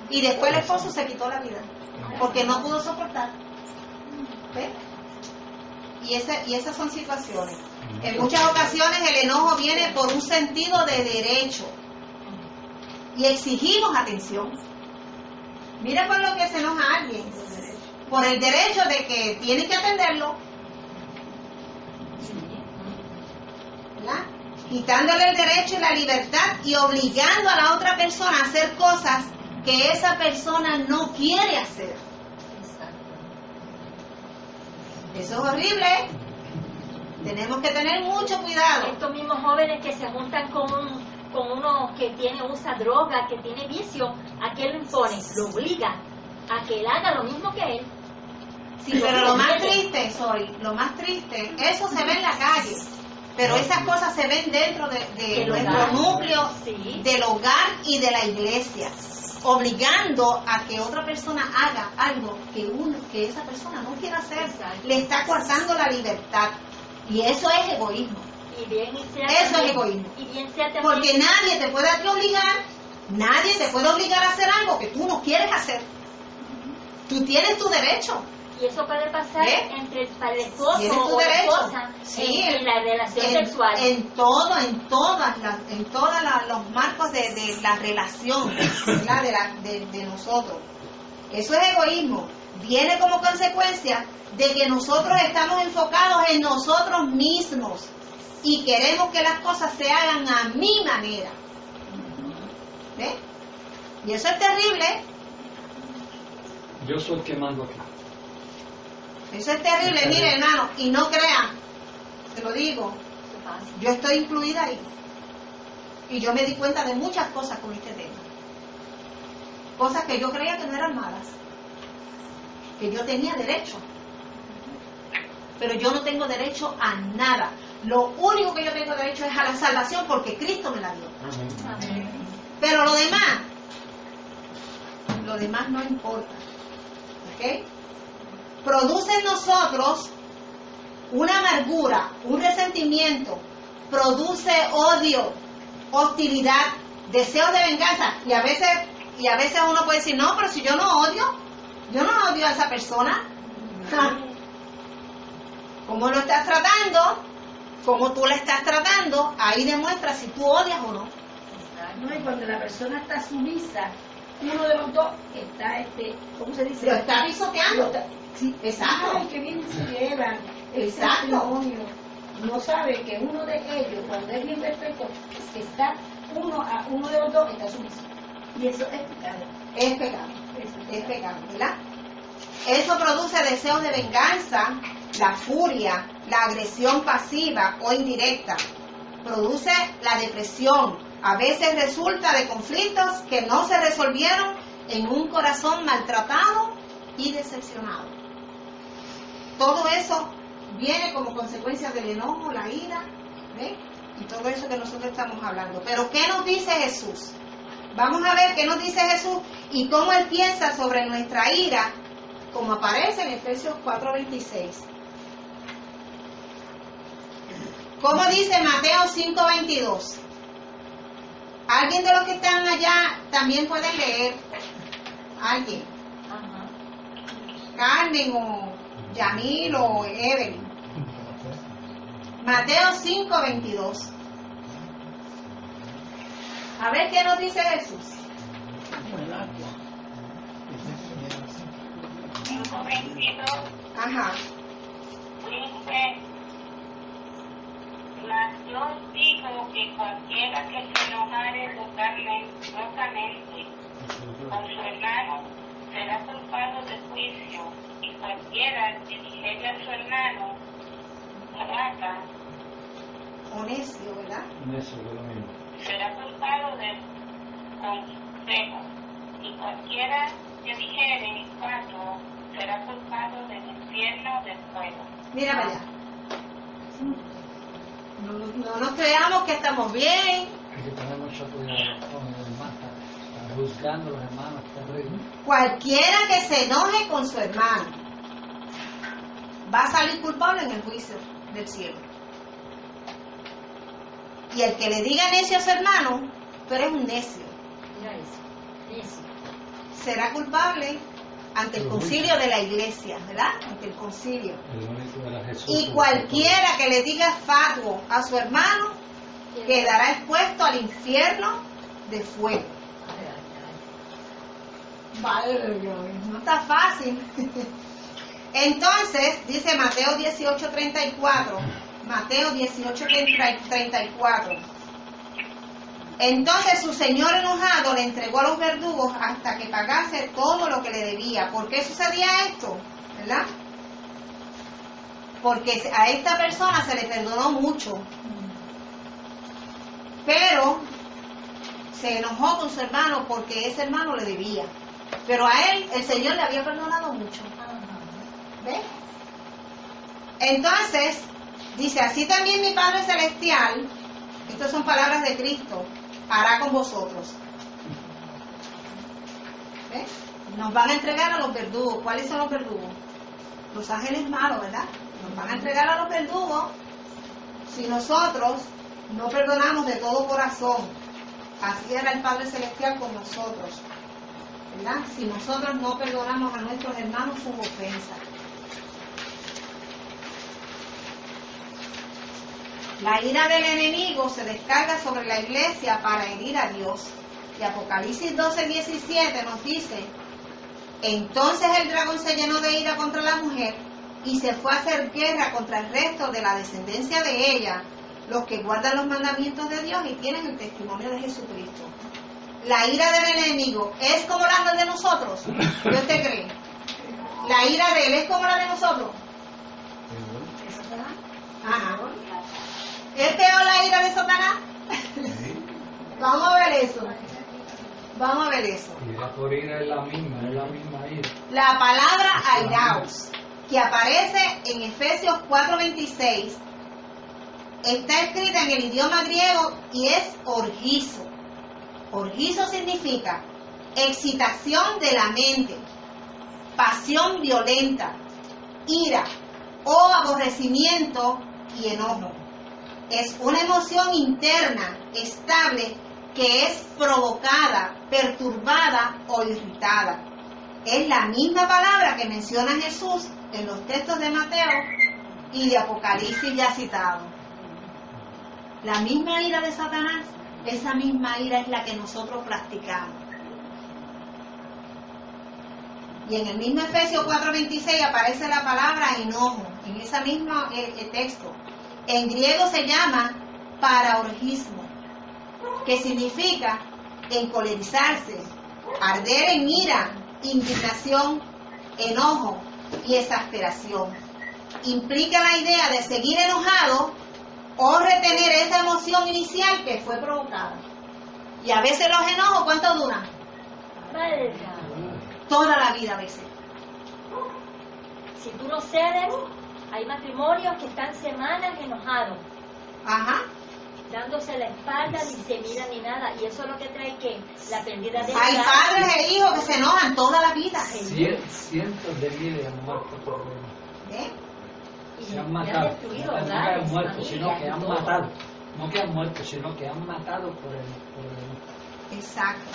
Y después el esposo se quitó la vida, porque no pudo soportar. ¿Ves? Y esas son situaciones. En muchas ocasiones el enojo viene por un sentido de derecho. Y exigimos atención. Mira por lo que se enoja alguien. Por el derecho de que tiene que atenderlo. ¿Verdad? Quitándole el derecho y la libertad y obligando a la otra persona a hacer cosas que esa persona no quiere hacer. Eso es horrible. Tenemos que tener mucho cuidado. Estos mismos jóvenes que se juntan con uno que usa droga, que tiene vicio, ¿a qué lo impone? Lo obliga a que él haga lo mismo que él. Sí, pero lo más triste, eso se ve en la calle, pero esas cosas se ven dentro de nuestro núcleo, sí, del hogar y de la iglesia, obligando a que otra persona haga algo que esa persona no quiere hacer. Exacto. Le está coartando la libertad, y eso es egoísmo. Y bien sea Eso también, es egoísmo. Y bien sea también, Porque nadie te puede obligar a hacer algo que tú no quieres hacer. Tú tienes tu derecho. y eso puede pasar entre para el esposo Tienes tu o la derecho. esposa, Sí, en la relación sexual. En todos los marcos de la relación, ¿verdad? de nosotros. Eso es egoísmo. Viene como consecuencia de que nosotros estamos enfocados en nosotros mismos y queremos que las cosas se hagan a mi manera. ¿Ves? Y eso es terrible. Yo soy el que mando aquí. Eso es terrible, mire hermano, y no crean, te lo digo, yo estoy incluida ahí. Y yo me di cuenta de muchas cosas con este tema. Cosas que yo creía que no eran malas, que yo tenía derecho. Pero yo no tengo derecho a nada. Lo único que yo tengo derecho es a la salvación porque Cristo me la dio. Pero lo demás no importa. ¿Ok? Produce en nosotros una amargura, un resentimiento, produce odio, hostilidad, deseos de venganza. Y a veces uno puede decir, no, pero si yo no odio a esa persona. ¿Cómo lo estás tratando? ¿Cómo tú la estás tratando? Ahí demuestra si tú odias o no. No, y cuando la persona está sumisa, uno de los dos está, ¿cómo se dice? Lo está pisoteando. Sí, exacto. El que viene y se lleva el Exacto. testimonio no sabe que uno de ellos, cuando es bien perfecto, está uno de los dos está sumiso. Y eso es pecado. Es pecado. Es pecado, ¿verdad? Eso produce deseos de venganza, la furia, la agresión pasiva o indirecta. Produce la depresión. A veces resulta de conflictos que no se resolvieron en un corazón maltratado y decepcionado. Todo eso viene como consecuencia del enojo, la ira, ¿ves? Y todo eso que nosotros estamos hablando. Pero ¿qué nos dice Jesús? Vamos a ver qué nos dice Jesús y cómo Él piensa sobre nuestra ira, como aparece en Efesios 4:26. ¿Cómo dice Mateo 5:22? ¿Alguien de los que están allá también puede leer? ¿Alguien? Ajá. Carmen o Yamil o Evelyn. Mateo 5:22. A ver qué nos dice Jesús. 5:22 Ajá. dice: la Yo digo que cualquiera que se enojare locamente con su hermano será culpado de juicio, y cualquiera que dijere a su hermano raca O necio, ¿verdad? Eso es lo mismo. será culpado de consejo, y cualquiera que dijere pato será culpado del infierno del fuego. Mira para allá. No nos creamos que estamos bien. Hay que tener mucho cuidado con los demás, está juzgando a los hermanos, terrible. Cualquiera que se enoje con su hermano va a salir culpable en el juicio del cielo. Y el que le diga necio a su hermano, tú eres un necio, Mira eso. será culpable ante el concilio de la iglesia, ¿verdad? Ante el concilio. El único era Jesús. Y cualquiera que le diga fatuo a su hermano quedará expuesto al infierno de fuego. Vale, no está fácil. Entonces, dice Mateo 18:34. Mateo 18:34. Entonces su señor enojado le entregó a los verdugos hasta que pagase todo lo que le debía. ¿Por qué sucedía esto? ¿Verdad? Porque a esta persona se le perdonó mucho, pero se enojó con su hermano porque ese hermano le debía. Pero a él, el Señor le había perdonado mucho. ¿Ves? Entonces, dice, así también mi Padre Celestial, estas son palabras de Cristo, hará con vosotros. ¿Ves? Nos van a entregar a los verdugos. ¿Cuáles son los verdugos? Los ángeles malos, ¿verdad? Nos van a entregar a los verdugos si nosotros no perdonamos de todo corazón. Así era el Padre Celestial con nosotros, ¿verdad? Si nosotros no perdonamos a nuestros hermanos sus ofensas. La ira del enemigo se descarga sobre la iglesia para herir a Dios. Y Apocalipsis 12:17 nos dice, entonces el dragón se llenó de ira contra la mujer y se fue a hacer guerra contra el resto de la descendencia de ella, los que guardan los mandamientos de Dios y tienen el testimonio de Jesucristo. La ira del enemigo es como la de nosotros. ¿Qué usted cree? La ira de él es como la de nosotros. Ajá. ¿Es peor la ira de Satanás? Vamos a ver eso. Vamos a ver eso. Ira por ira es la misma ira. La palabra airaos, que aparece en Efesios 4:26, está escrita en el idioma griego y es orgizo. Orgizo significa excitación de la mente, pasión violenta, ira o aborrecimiento y enojo. Es una emoción interna, estable, que es provocada, perturbada o irritada. Es la misma palabra que menciona Jesús en los textos de Mateo y de Apocalipsis ya citados. La misma ira de Satanás, esa misma ira es la que nosotros practicamos. Y en el mismo Efesios 4:26 aparece la palabra enojo, en ese mismo texto. En griego se llama paraorgismo, que significa encolerizarse, arder en ira, indignación, enojo y exasperación. Implica la idea de seguir enojado o retener esa emoción inicial que fue provocada. Y a veces los enojos, ¿cuánto duran? Toda la vida a veces. Si tú no cedes, hay matrimonios que están semanas enojados, Ajá. dándose la espalda, ni se miran ni nada, y eso es lo que trae que la pérdida de Hay padres e hijos que se enojan toda la vida. Cientos de miles han muerto por ¿Eh? se han matado. destruido No hogares, han muerto, familias, sino que han todo. matado. No que han muerto, sino que han matado por el Exacto.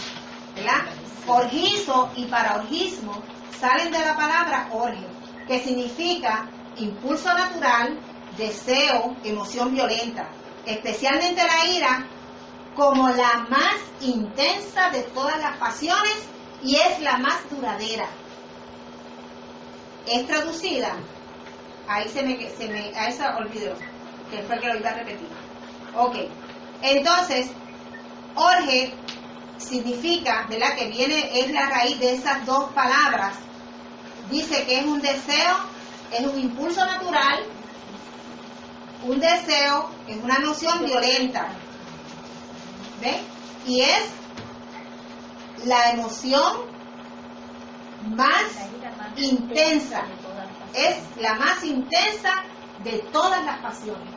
¿Verdad? Orgizo y paraorgismo salen de la palabra orgio, que significa impulso natural, deseo, emoción violenta, especialmente la ira, como la más intensa de todas las pasiones y es la más duradera. Es traducida, ahí a esa olvidó, que fue el que lo iba a repetir. Ok, entonces, orge significa, ¿verdad? Que viene, es la raíz de esas dos palabras. Dice que es un deseo, es un impulso natural, un deseo, es una emoción violenta. ¿Ve? Y es la emoción más intensa, es la más intensa de todas las pasiones.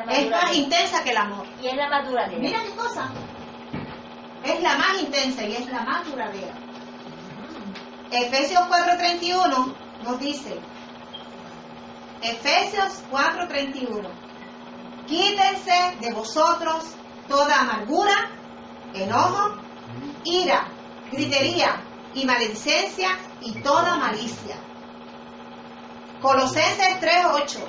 Es más intensa que el amor. Y es la más duradera. Mira qué cosa. Es la más intensa y es la más duradera. Efesios 4:31 nos dice, Efesios 4:31, quítense de vosotros toda amargura, enojo, ira, gritería y maledicencia y toda malicia. Colosenses 3:8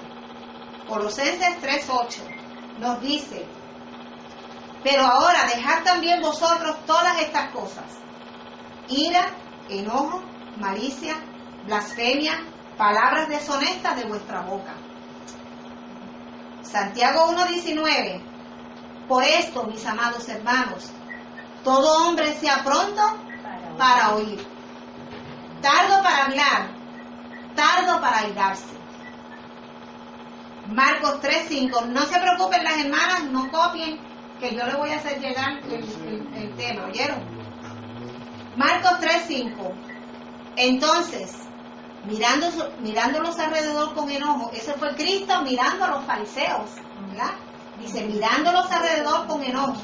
nos dice, pero ahora dejad también vosotros todas estas cosas: ira, enojo, malicia, blasfemia, palabras deshonestas de vuestra boca. Santiago 1:19, por esto, mis amados hermanos, todo hombre sea pronto para oír, tardo para hablar, tardo para airarse. Marcos 3:5, no se preocupen las hermanas, no copien, que yo les voy a hacer llegar el tema, ¿oyeron? Marcos 3:5, entonces, mirándolos alrededor con enojo, ese fue Cristo mirando a los fariseos, ¿verdad? Dice, mirándolos alrededor con enojo,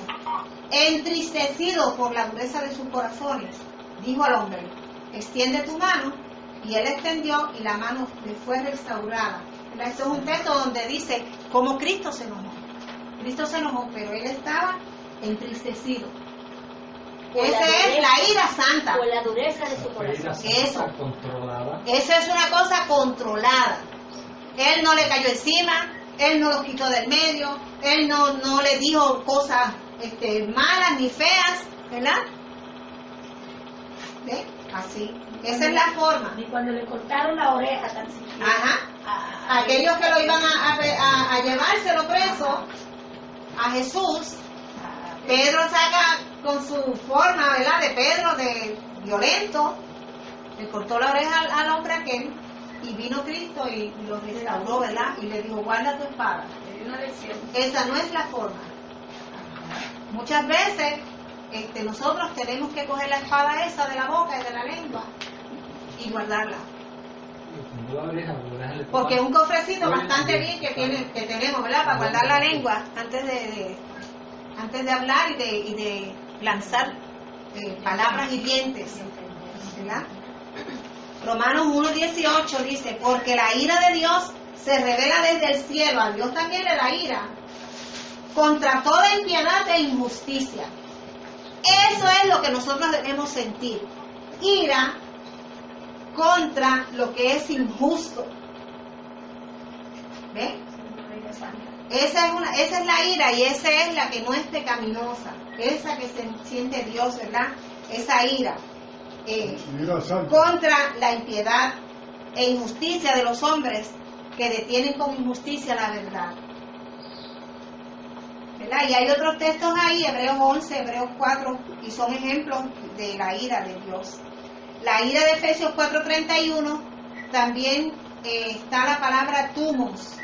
entristecido por la dureza de sus corazones, dijo al hombre, extiende tu mano, y él extendió y la mano le fue restaurada. Esto es un texto donde dice cómo Cristo se enojó. Cristo se enojó, pero él estaba entristecido. Esa es la ira santa. Por la dureza de su corazón. Eso. Controlada. Eso es una cosa controlada. Él no le cayó encima, él no lo quitó del medio, él no le dijo cosas malas ni feas, ¿verdad? ¿Ve? Así. Esa es la forma. Ni cuando le cortaron la oreja tan siquiera. Ajá. Aquellos que lo iban a llevárselo preso a Jesús, Pedro saca con su forma, ¿verdad? De Pedro, de violento, le cortó la oreja al hombre aquel, y vino Cristo y lo restauró, ¿verdad? Y le dijo, guarda tu espada. Esa no es la forma. Muchas veces nosotros tenemos que coger la espada esa de la boca y de la lengua y guardarla. Porque es un cofrecito bastante bien que tenemos, ¿verdad? Para guardar la lengua antes de hablar y de lanzar palabras hirientes, ¿verdad? Romanos 1:18 dice, porque la ira de Dios se revela desde el cielo, a Dios también le da ira, contra toda impiedad e injusticia. Eso es lo que nosotros debemos sentir, ira contra lo que es injusto. ¿Ve? Esa es la ira, y esa es la que no es pecaminosa, esa que se siente Dios, ¿verdad? Esa ira contra la impiedad e injusticia de los hombres que detienen con injusticia la verdad, ¿verdad? Y hay otros textos ahí, Hebreos 11, Hebreos 4, y son ejemplos de la ira de Dios. La ira de Efesios 4:31 también está la palabra tumos,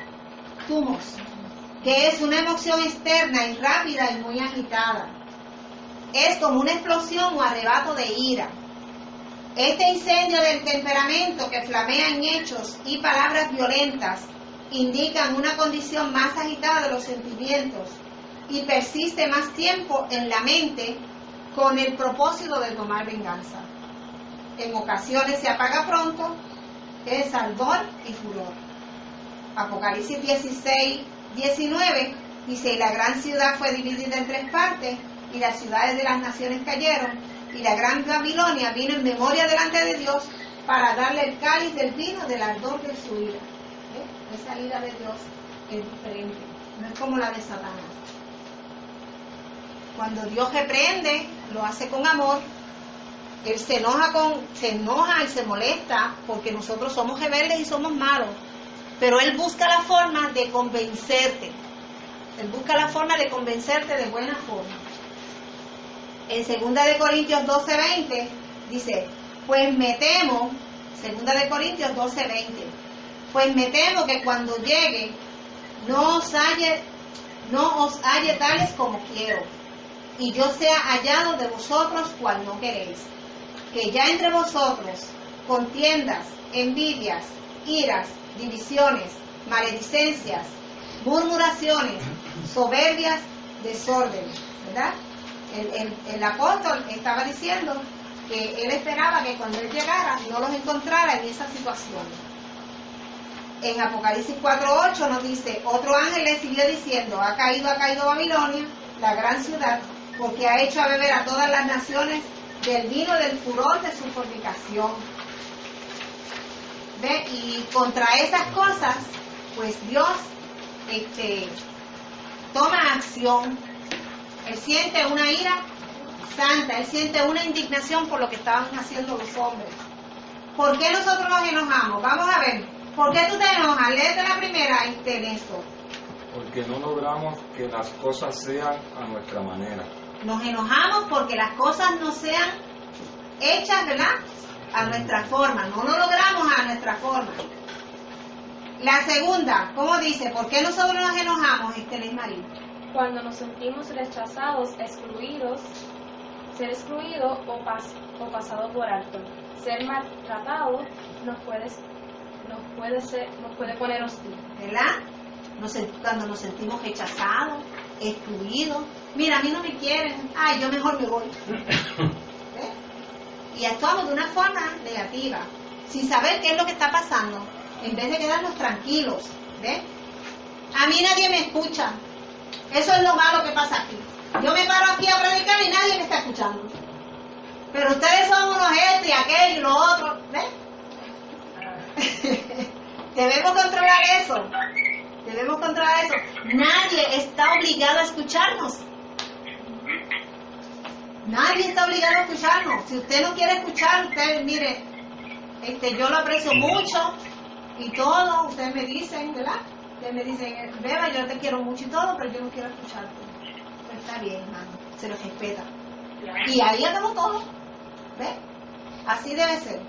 que es una emoción externa y rápida y muy agitada. Es como una explosión o arrebato de ira. Este incendio del temperamento que flamea en hechos y palabras violentas indican una condición más agitada de los sentimientos y persiste más tiempo en la mente con el propósito de tomar venganza. En ocasiones se apaga pronto, es ardor y furor. Apocalipsis 16:19 dice, y la gran ciudad fue dividida en 3 partes, y las ciudades de las naciones cayeron, y la gran Babilonia vino en memoria delante de Dios para darle el cáliz del vino del ardor de su ira. ¿Eh? Esa ira de Dios es diferente, no es como la de Satanás. Cuando Dios reprende, lo hace con amor. Él se enoja y se molesta porque nosotros somos rebeldes y somos malos, pero Él busca la forma de convencerte. Él busca la forma de convencerte de buena forma. En 2 de Corintios 12:20 dice, pues me temo, 2 de Corintios 12:20, pues me temo que cuando llegue no os halle tales como quiero, y yo sea hallado de vosotros cual no queréis, que ya entre vosotros contiendas, envidias, iras, divisiones, maledicencias, murmuraciones, soberbias, desorden, ¿verdad? El apóstol estaba diciendo que él esperaba que cuando él llegara no los encontrara en esa situación. En Apocalipsis 4:8 nos dice, otro ángel le siguió diciendo, ha caído Babilonia, la gran ciudad, porque ha hecho a beber a todas las naciones del vino del furor de su fornicación. ¿Ve? Y contra esas cosas, pues Dios toma acción. Él siente una ira santa, él siente una indignación por lo que estaban haciendo los hombres. ¿Por qué nosotros nos enojamos? Vamos a ver, ¿por qué tú te enojas? Léete la primera, Néstor. Porque no logramos que las cosas sean a nuestra manera. Nos enojamos porque las cosas no sean hechas, ¿verdad?, a nuestra forma, no lo logramos a nuestra forma. La segunda, ¿cómo dice? ¿Por qué nosotros nos enojamos, María? Cuando nos sentimos rechazados, excluidos, ser excluido o pasado por alto. Ser maltratado nos puede poner hostil. ¿Verdad? Cuando nos sentimos rechazados, excluidos. Mira, a mí no me quieren. Ay, yo mejor me voy. ¿Ves? Y actuamos de una forma negativa, sin saber qué es lo que está pasando, en vez de quedarnos tranquilos. ¿Ves? A mí nadie me escucha. Eso es lo malo que pasa aquí. Yo me paro aquí a predicar y nadie me está escuchando. Pero ustedes son unos esto y aquello y lo otro. ¿Ves? Debemos controlar eso. Debemos controlar eso. Nadie está obligado a escucharnos. Nadie está obligado a escucharnos. Si usted no quiere escuchar, usted, mire, yo lo aprecio mucho y todo. Ustedes me dicen, ¿verdad? Ustedes me dicen, Beba, yo te quiero mucho y todo, pero yo no quiero escucharte. Pues está bien, hermano. Se lo respeta. Y ahí hacemos todo. ¿Ves? Así debe ser.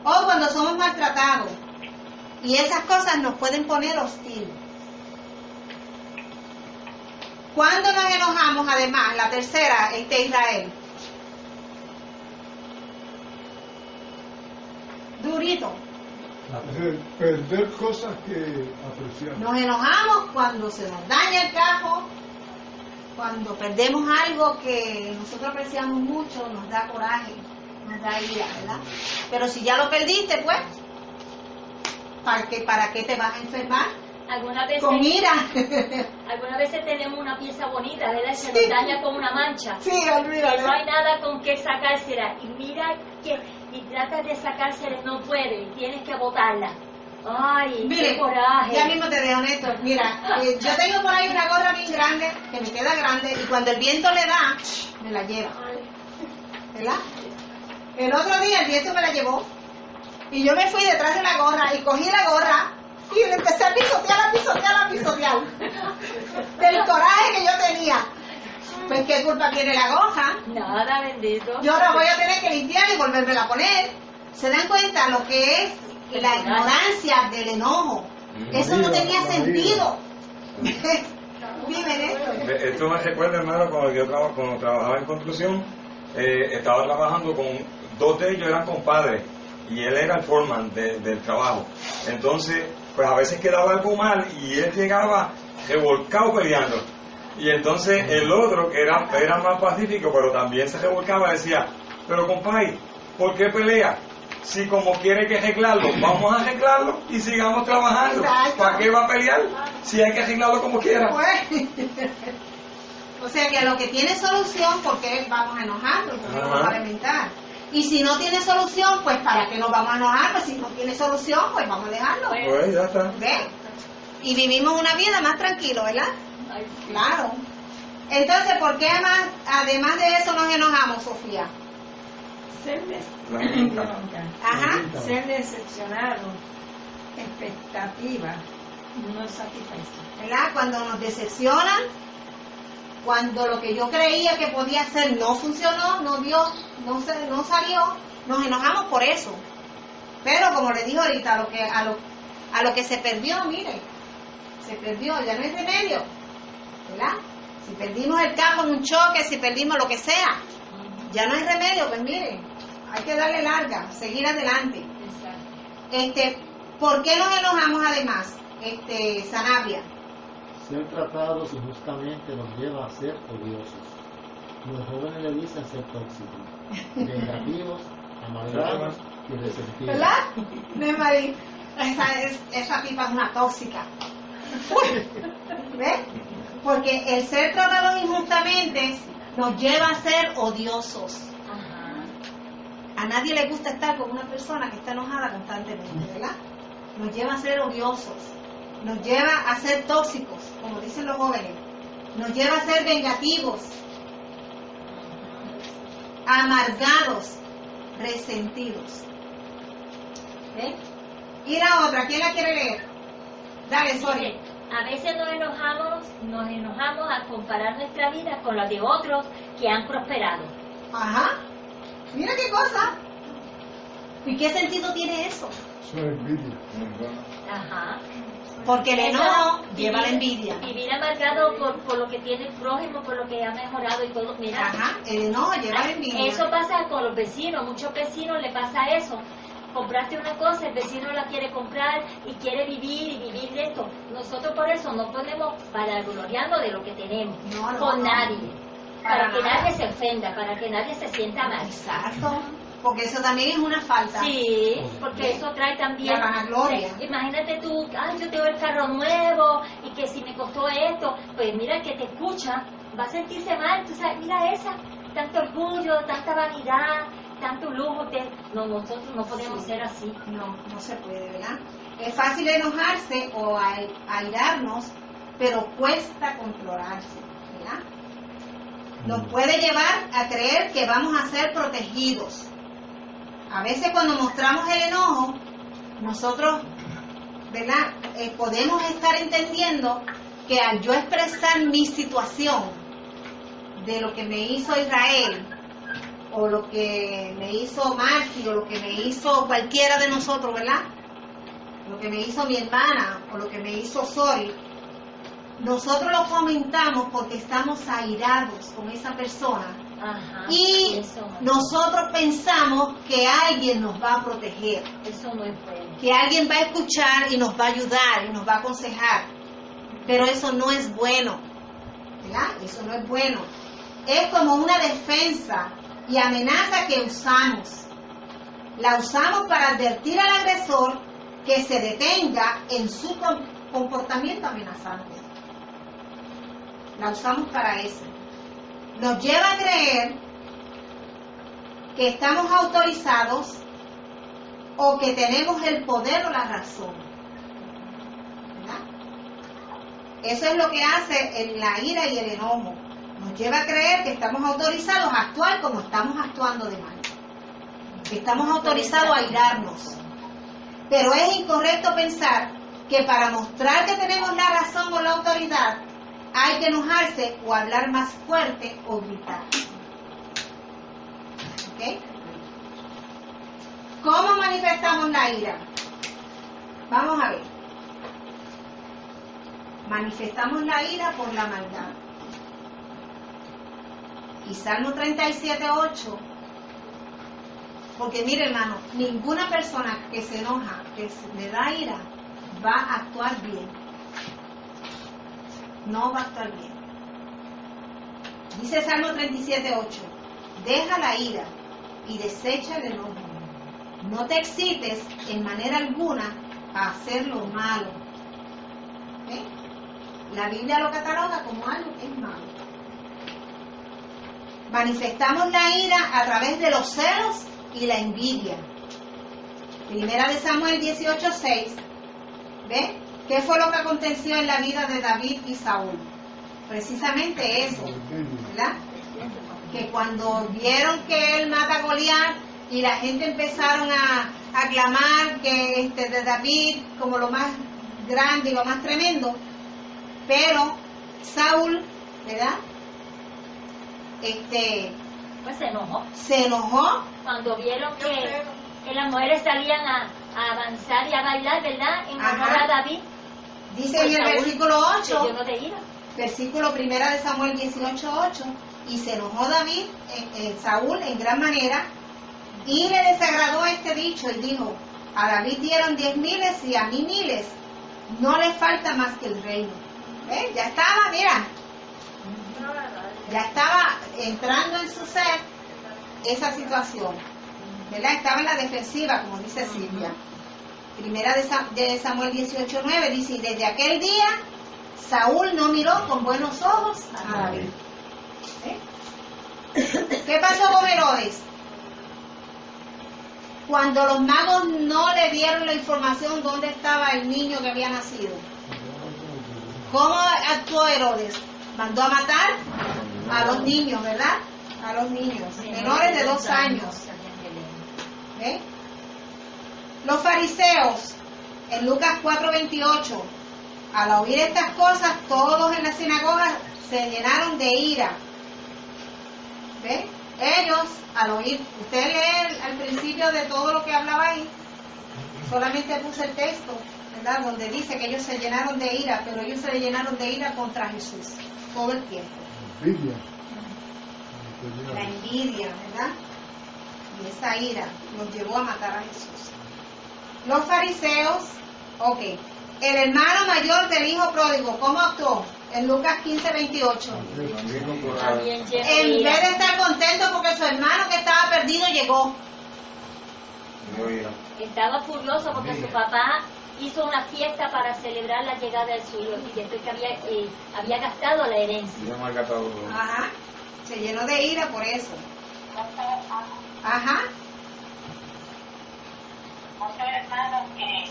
O cuando somos maltratados. Y esas cosas nos pueden poner hostil. Cuando nos enojamos, además, la tercera, Israel. Durito. Perder cosas que apreciamos. Nos enojamos cuando se nos daña el carro, cuando perdemos algo que nosotros apreciamos mucho, nos da coraje, nos da ira, ¿verdad? Pero si ya lo perdiste, pues, ¿para qué te vas a enfermar? Algunas veces, con ira. Algunas veces tenemos una pieza bonita, ¿verdad? Se nos daña con una mancha. Sí, olvídalo. No hay nada con que sacársela. Y mira y tratas de sacársela, no puede, y tienes que botarla. Ay, mire, qué coraje. Ya mismo te dejo, Néstor. Mira, yo tengo por ahí una gorra bien grande, que me queda grande, y cuando el viento le da, me la lleva. ¿Verdad? El otro día el viento me la llevó, y yo me fui detrás de la gorra, y cogí la gorra, y le empecé a pisotear, del coraje que yo tenía. Pues, ¿qué culpa tiene la gorra? Nada, bendito. Yo la voy a tener que limpiar y volvérmela a poner. ¿Se dan cuenta lo que es la ignorancia del enojo? Eso no tenía sentido. Dime, Néstor. Esto me recuerda, hermano, cuando trabajaba en construcción, estaba trabajando con dos de ellos, eran compadres, y él era el foreman del trabajo. Entonces, pues a veces quedaba algo mal y él llegaba revolcado peleando. Y entonces el otro, que era más pacífico, pero también se revolcaba, decía, pero compadre, ¿por qué pelea? Si como quiere que arreglarlo, vamos a arreglarlo y sigamos trabajando. ¿Para qué va a pelear? Si hay que arreglarlo como quiera. Pues, o sea que lo que tiene solución, ¿por qué vamos a enojarnos? Porque nos vamos a lamentar. Y si no tiene solución, pues ¿para qué nos vamos a enojar? Pues si no tiene solución, pues vamos a dejarlo. Pues ya está. ¿Ves? Y vivimos una vida más tranquilo, ¿verdad? Claro. Entonces, ¿por qué además de eso nos enojamos, Sofía? Ser Ajá. decepcionado, expectativa, No es satisfecho. ¿Verdad? Cuando nos decepcionan, cuando lo que yo creía que podía hacer no funcionó, no dio, no salió, nos enojamos por eso. Pero como le dije ahorita, a lo que se perdió, mire, se perdió, ya no hay remedio, ¿verdad? Si perdimos el carro en un choque, si perdimos lo que sea, ya no hay remedio, pues mire, hay que darle larga, seguir adelante. ¿Por qué nos enojamos además, Sanabria? Ser tratados injustamente los lleva a ser odiosos. Los jóvenes le dicen ser tóxicos, vengativos, amargados y resentidos. ¿Verdad? María, esa tipa es una tóxica. ¿Ves? Porque el ser tratados injustamente nos lleva a ser odiosos. A nadie le gusta estar con una persona que está enojada constantemente, ¿verdad? Nos lleva a ser odiosos, nos lleva a ser tóxicos, como dicen los jóvenes, nos lleva a ser vengativos, amargados, resentidos. ¿Ven? Y la otra, ¿quién la quiere leer? Dale, Sonia. A veces nos enojamos a comparar nuestra vida con la de otros que han prosperado. Ajá. Mira qué cosa. ¿Y qué sentido tiene eso? Eso es envidia. Ajá. Porque el enojo lleva la envidia. Vivir amargado por lo que tiene el prójimo, por lo que ha mejorado y todo. Mira, ajá, el enojo lleva la envidia. Eso pasa con los vecinos. Muchos vecinos le pasa eso. Compraste una cosa, el vecino la quiere comprar y quiere vivir de esto. Nosotros por eso no podemos gloriarnos de lo que tenemos con nadie. Para que nadie se ofenda, para que nadie se sienta mal. Exacto. Porque eso también es una falta. Sí, porque eso trae también la vanagloria. Imagínate tú, yo tengo el carro nuevo y que si me costó esto, pues mira, el que te escucha va a sentirse mal. Tú sabes, mira esa, tanto orgullo, tanta vanidad, tanto lujo. No, nosotros no podemos ser así. No se puede, ¿verdad? Es fácil enojarse o airarnos, pero cuesta controlarse, ¿verdad? Nos puede llevar a creer que vamos a ser protegidos. A veces cuando mostramos el enojo, nosotros, ¿verdad? Podemos estar entendiendo que al yo expresar mi situación de lo que me hizo Israel, o lo que me hizo Marky, o lo que me hizo cualquiera de nosotros, ¿verdad? Lo que me hizo mi hermana, o lo que me hizo Sori, nosotros lo comentamos porque estamos airados con esa persona. Ajá, y nosotros pensamos que alguien nos va a proteger. Eso no es bueno. Que alguien va a escuchar y nos va a ayudar y nos va a aconsejar. Pero eso no es bueno, ¿verdad? Eso no es bueno. Es como una defensa y amenaza que usamos. La usamos para advertir al agresor que se detenga en su comportamiento amenazante. La usamos para eso. Nos lleva a creer que estamos autorizados o que tenemos el poder o la razón. ¿Verdad? Eso es lo que hace la ira y el enojo. Nos lleva a creer que estamos autorizados a actuar como estamos actuando de mal. Que estamos autorizados a irarnos. Pero es incorrecto pensar que para mostrar que tenemos la razón o la autoridad hay que enojarse o hablar más fuerte o gritar. ¿Ok? ¿Cómo manifestamos la ira? Vamos a ver. Manifestamos la ira por la maldad. Y Salmo 37:8. Porque mire, hermano, ninguna persona que se enoja, que le da ira, va a actuar bien. No va a actuar bien. Dice Salmo 37:8, deja la ira y desecha el enojo. No te excites en manera alguna a hacer lo malo. ¿Okay? La Biblia lo cataloga como algo que es malo. Manifestamos la ira a través de los celos y la envidia. Primera de Samuel 18:6. ¿Ve? ¿Qué fue lo que aconteció en la vida de David y Saúl? Precisamente eso, ¿verdad? Que cuando vieron que él mata a Goliat y la gente empezaron a aclamar que de David como lo más grande y lo más tremendo, pero Saúl, ¿verdad? Pues se enojó. Se enojó Cuando vieron que las mujeres salían a avanzar y a bailar, ¿verdad? En honor Ajá. a David. Dice Pues en el Saúl versículo 8, se llenó de ira. versículo 1 de Samuel 18:8, y se enojó David, Saúl en gran manera, y le desagradó este dicho y dijo: a David dieron 10,000 y a mí 1,000, no le falta más que el reino. ¿Ves? Ya estaba, mira, ya estaba entrando en su ser esa situación, ¿verdad? Estaba en la defensiva, como dice Silvia. Primera de Samuel 18:9 dice: y desde aquel día Saúl no miró con buenos ojos a David. ¿Qué pasó con Herodes? Cuando los magos no le dieron la información dónde estaba el niño que había nacido, ¿cómo actuó Herodes? Mandó a matar a los niños, ¿verdad? A los niños, menores de 2 años. ¿Ve? Los fariseos, en Lucas 4:28, al oír estas cosas, todos en la sinagoga se llenaron de ira. ¿Ve? Ellos, al oír, usted lee al principio de todo lo que hablaba ahí, solamente puse el texto, ¿verdad? Donde dice que ellos se llenaron de ira, pero ellos se llenaron de ira contra Jesús todo el tiempo. Envidia. La envidia, ¿verdad? Y esa ira los llevó a matar a Jesús. Los fariseos, ok. El hermano mayor del hijo pródigo, ¿cómo actuó? En Lucas 15:28. También lleno de En ira. vez de estar contento porque su hermano que estaba perdido llegó. Estaba furioso porque su papá hizo una fiesta para celebrar la llegada del suyo y después que había gastado la herencia. Ajá. Se llenó de ira por eso. Ajá. Muchos hermanos que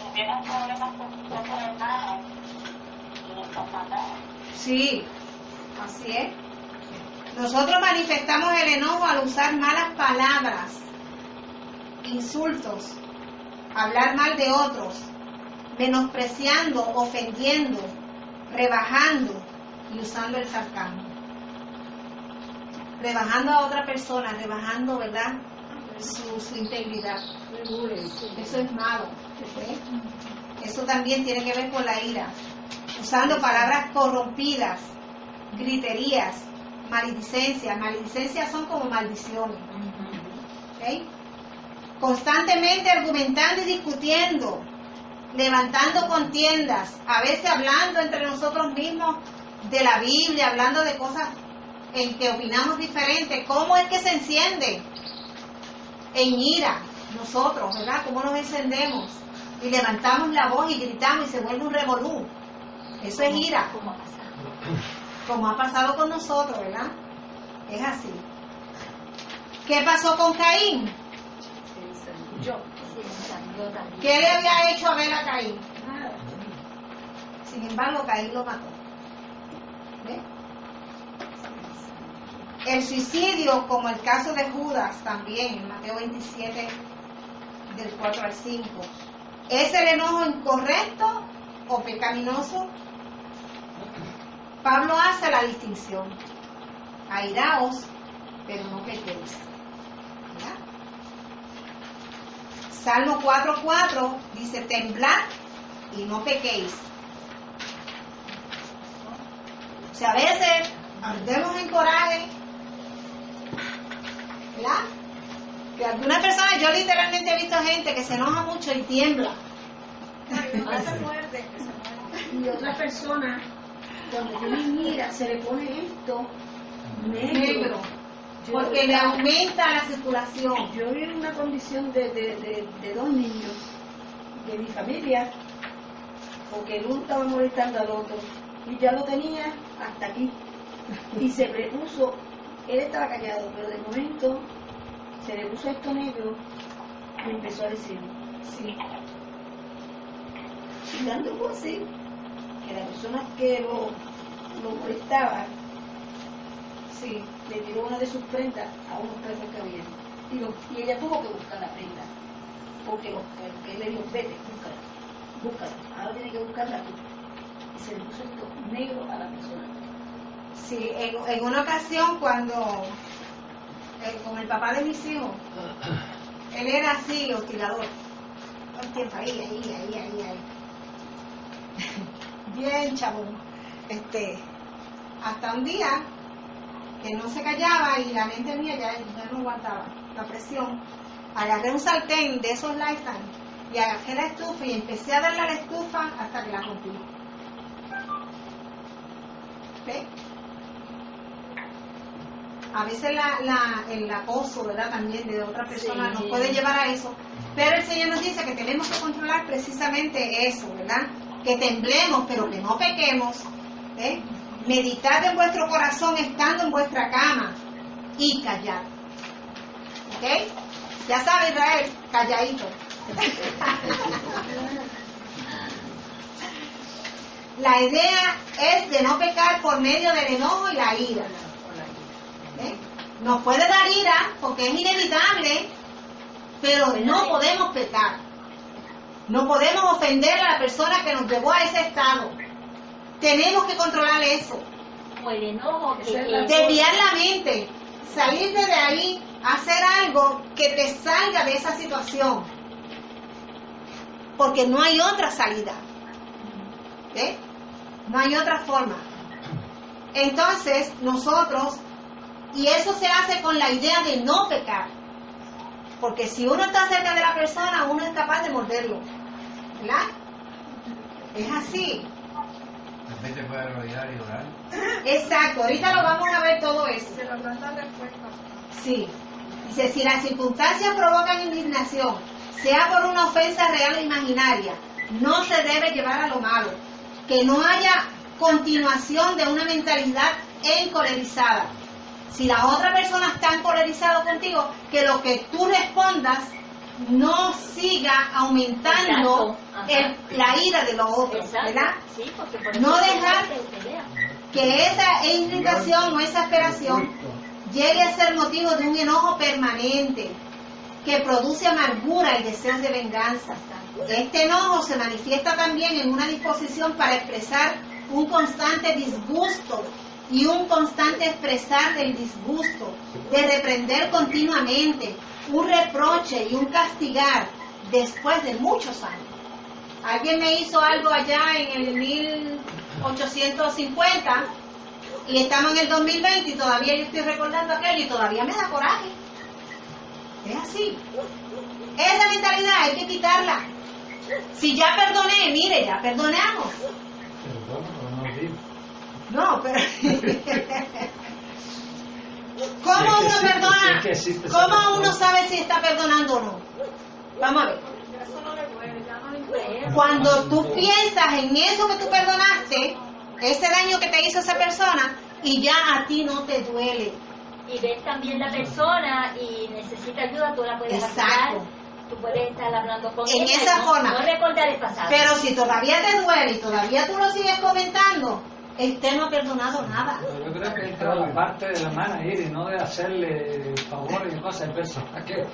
tuvieron problemas con sus otros hermanos y los mataron. Sí, así es. Nosotros manifestamos el enojo al usar malas palabras, insultos, hablar mal de otros, menospreciando, ofendiendo, rebajando y usando el sarcasmo. Rebajando a otra persona, rebajando, ¿verdad?, su integridad. Eso es malo. ¿Sí? Eso también tiene que ver con la ira. Usando palabras corrompidas, griterías, maledicencias. Maledicencias son como maldiciones. ¿Okay? Constantemente argumentando y discutiendo, levantando contiendas, a veces hablando entre nosotros mismos de la Biblia, hablando de cosas en que opinamos diferente. ¿Cómo es que se enciende? En ira, nosotros, ¿verdad? ¿Cómo nos encendemos? Y levantamos la voz y gritamos y se vuelve un revolú. Eso es ira. Como ha pasado con nosotros, ¿verdad? Es así. ¿Qué pasó con Caín? ¿Qué le había hecho Abel a Caín? Nada. Sin embargo, Caín lo mató. ¿Ve? El suicidio, como el caso de Judas también, en Mateo 27, del 4 al 5. ¿Es el enojo incorrecto o pecaminoso? Pablo hace la distinción. Airaos, pero no pequéis. ¿Verdad? Salmo 4:4 dice: temblad y no pequéis. O sea, a veces ardemos en coraje, ¿verdad? Que algunas personas, yo literalmente he visto gente que se enoja mucho y tiembla. Y otra persona, cuando tiene ira, se le pone esto Negro. Porque le aumenta la circulación. Yo vi una condición de 2 niños de mi familia, porque el uno estaba molestando al otro, y ya lo tenía hasta aquí. Y se le puso, él estaba callado, pero de momento se le puso esto negro y empezó a decir, sí. Y dando así, que la persona que lo molestaba, sí, le tiró una de sus prendas a unos perros que había. Y ella tuvo que buscar la prenda, porque él le dijo, vete, búscala. búscala, ahora tiene que buscarla tú. Y se le puso esto negro a la persona. Sí, en una ocasión cuando, con el papá de mis hijos, él era así, hostigador. Todo el tiempo ahí. Bien chabón. Hasta un día que no se callaba y la mente mía ya no aguantaba la presión. Agarré un sartén de esos Lifetime y agarré la estufa y empecé a darle a la estufa hasta que la rompí. ¿Ves? A veces el acoso, ¿verdad?, también de otra persona nos puede llevar a eso, pero el Señor nos dice que tenemos que controlar precisamente eso, ¿verdad? Que temblemos, pero que no pequemos. Meditad en vuestro corazón estando en vuestra cama y callad. ¿Ok? Ya sabe, Israel, calladito. La idea es de no pecar por medio del enojo y la ira. Nos puede dar ira porque es inevitable, pero no podemos pecar. No podemos ofender a la persona que nos llevó a ese estado. Tenemos que controlar eso. O el enojo. Desviar la mente, salir de ahí, hacer algo que te salga de esa situación. Porque no hay otra salida. No hay otra forma. Entonces, nosotros, y eso se hace con la idea de no pecar. Porque si uno está cerca de la persona, uno es capaz de morderlo. ¿Verdad? Es así. También te puede rodear y orar. Exacto, ahorita lo vamos a ver todo eso. Se nos dan la respuesta. Sí. Dice, si las circunstancias provocan indignación, sea por una ofensa real o imaginaria, no se debe llevar a lo malo. Que no haya continuación de una mentalidad encolerizada. Si la otra persona está encolerizada contigo, que lo que tú respondas no siga aumentando la ira de los otros, ¿verdad? Sí, porque por no eso dejar que esa irritación o exasperación llegue a ser motivo de un enojo permanente que produce amargura y deseos de venganza. Este enojo se manifiesta también en una disposición para expresar un constante disgusto y un constante expresar del disgusto, de reprender continuamente, un reproche y un castigar después de muchos años. Alguien me hizo algo allá en el 1850 y estamos en el 2020 y todavía yo estoy recordando aquello y todavía me da coraje. Es así. Esa mentalidad hay que quitarla. Si ya perdoné, mire, ya perdonamos. No, pero ¿cómo uno perdona? ¿Cómo uno sabe si está perdonando o no? Vamos a ver. Cuando tú piensas en eso que tú perdonaste, ese daño que te hizo esa persona, y ya a ti no te duele. Y ves también la persona y necesita ayuda, tú la puedes Exacto. ayudar. Tú puedes estar hablando con En ella. esa forma. No recordar el pasado. Pero si todavía te duele y todavía tú lo sigues comentando, no ha perdonado nada. Yo creo que entra la parte de la mano y no de hacerle favores y cosas. Hay personas que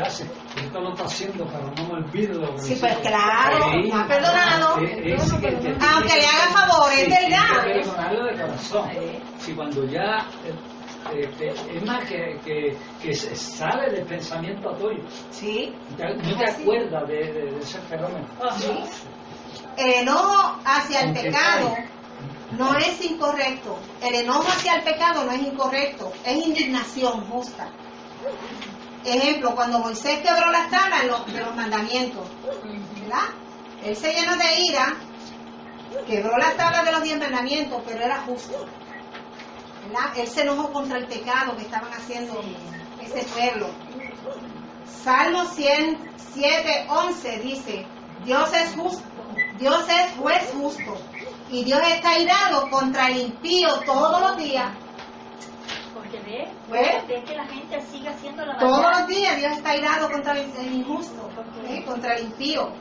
hacen, esto lo está haciendo, pero no me olvido de lo que Sí, me pues hiciste. claro, no ha perdonado. Aunque le haga favor, es verdad. Hay que perdonarlo de corazón. Si cuando ya es más que sale del pensamiento tuyo. Sí. No te acuerdas de ese fenómeno. Sí. El enojo hacia el pecado no es incorrecto. El enojo hacia el pecado no es incorrecto. Es indignación justa. Ejemplo, cuando Moisés quebró las tablas de los mandamientos, ¿verdad? Él se llenó de ira, quebró las tablas de los 10 mandamientos, pero era justo, ¿verdad? Él se enojó contra el pecado que estaban haciendo ese pueblo. Salmo 107:11 dice: Dios es justo, Dios es juez justo, y Dios está airado contra el impío todos los días. Porque ve que la gente sigue haciendo la maldad. Todos los días Dios está airado contra el injusto, contra el impío.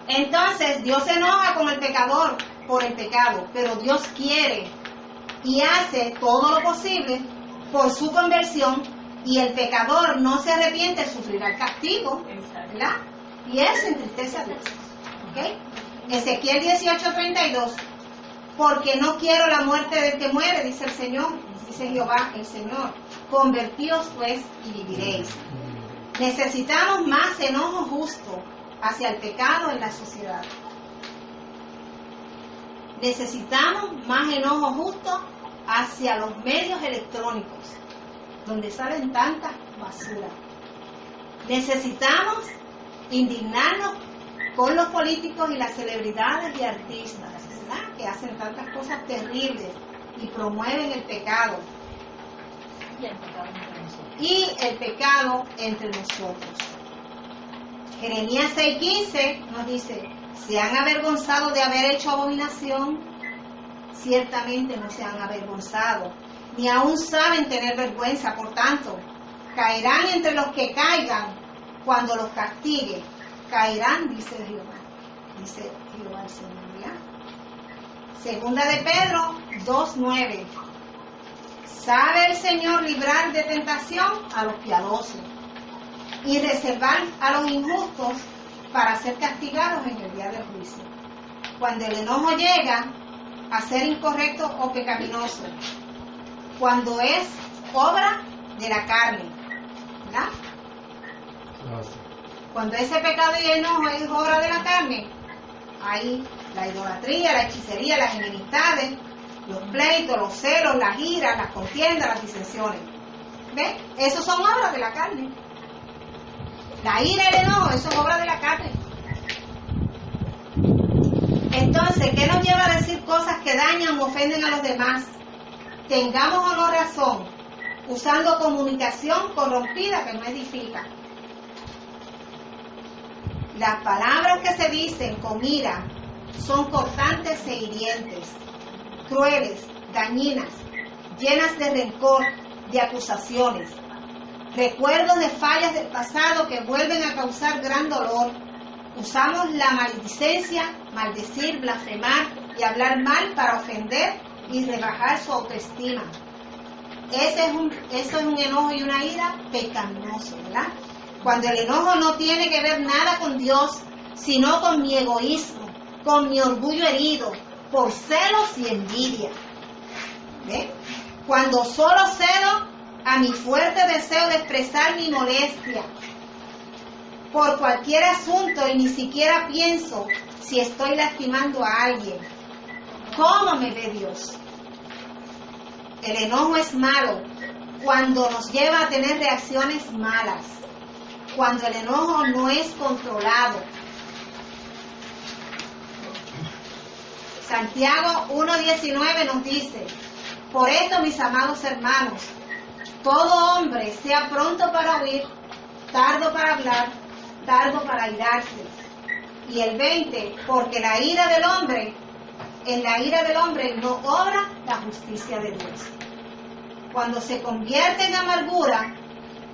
Entonces Dios se enoja con el pecador por el pecado, pero Dios quiere y hace todo lo posible por su conversión, y el pecador no se arrepiente, sufrirá el castigo, ¿verdad? y él se entristece a Dios. ¿Okay? Ezequiel 18:32, porque no quiero la muerte del que muere, dice el Señor, dice Jehová el Señor, convertíos pues y viviréis. Necesitamos más enojo justo hacia el pecado en la sociedad. Necesitamos más enojo justo hacia los medios electrónicos, donde salen tanta basura. Necesitamos indignarnos con los políticos y las celebridades y artistas, ¿verdad?, que hacen tantas cosas terribles y promueven el pecado. Y el pecado entre nosotros. Jeremías 6:15 nos dice, ¿se han avergonzado de haber hecho abominación? Ciertamente no se han avergonzado, ni aún saben tener vergüenza, por tanto, caerán entre los que caigan cuando los castigue. Caerán, dice Jehová el Señor. ¿Ya? Segunda de Pedro 2:9. Sabe el Señor librar de tentación a los piadosos y reservar a los injustos para ser castigados en el día del juicio. Cuando el enojo llega a ser incorrecto o pecaminoso, cuando es obra de la carne, ¿verdad? Cuando ese pecado y enojo es obra de la carne, ahí la idolatría, la hechicería, las enemistades, los pleitos, los celos, las iras, las contiendas, las disensiones. ¿Ves? Esos son obras de la carne. La ira y el enojo, eso es obra de la carne. Entonces, ¿qué nos lleva a decir cosas que dañan o ofenden a los demás? Tengamos o no razón, usando comunicación corrompida que no edifica. Las palabras que se dicen con ira son cortantes e hirientes, crueles, dañinas, llenas de rencor, de acusaciones, recuerdos de fallas del pasado que vuelven a causar gran dolor. Usamos la maledicencia, maldecir, blasfemar y hablar mal para ofender y rebajar su autoestima. Eso es un enojo y una ira pecaminoso, ¿verdad? Cuando el enojo no tiene que ver nada con Dios, sino con mi egoísmo, con mi orgullo herido, por celos y envidia. ¿Ve? Cuando solo cedo a mi fuerte deseo de expresar mi molestia por cualquier asunto y ni siquiera pienso si estoy lastimando a alguien. ¿Cómo me ve Dios? El enojo es malo cuando nos lleva a tener reacciones malas, cuando el enojo no es controlado. Santiago 1:19 nos dice, por esto, mis amados hermanos, todo hombre sea pronto para oír, tardo para hablar, tardo para airarse. Y el 20, porque en la ira del hombre no obra la justicia de Dios. Cuando se convierte en amargura,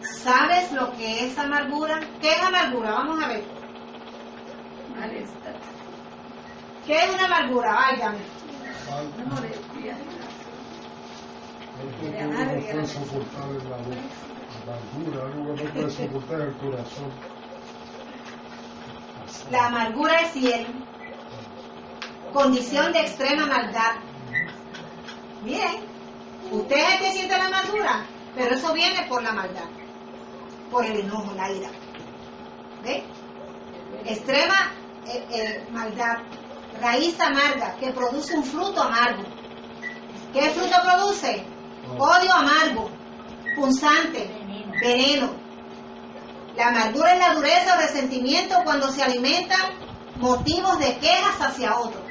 ¿sabes lo que es amargura? ¿Qué es amargura? Vamos a ver. Malestar. ¿Qué es una amargura? Váyame. Una molestia. Algo que uno no puede soportar en la boca. Amargura, algo que no puede soportar en el corazón. La amargura es hiel, condición de extrema maldad. Miren, usted es el que siente la amargura, pero eso viene por la maldad, por el enojo, la ira. ¿Ve? Extrema maldad, raíz amarga, que produce un fruto amargo. ¿Qué fruto produce? Odio amargo, punzante, veneno. La amargura es la dureza o resentimiento cuando se alimentan motivos de quejas hacia otro,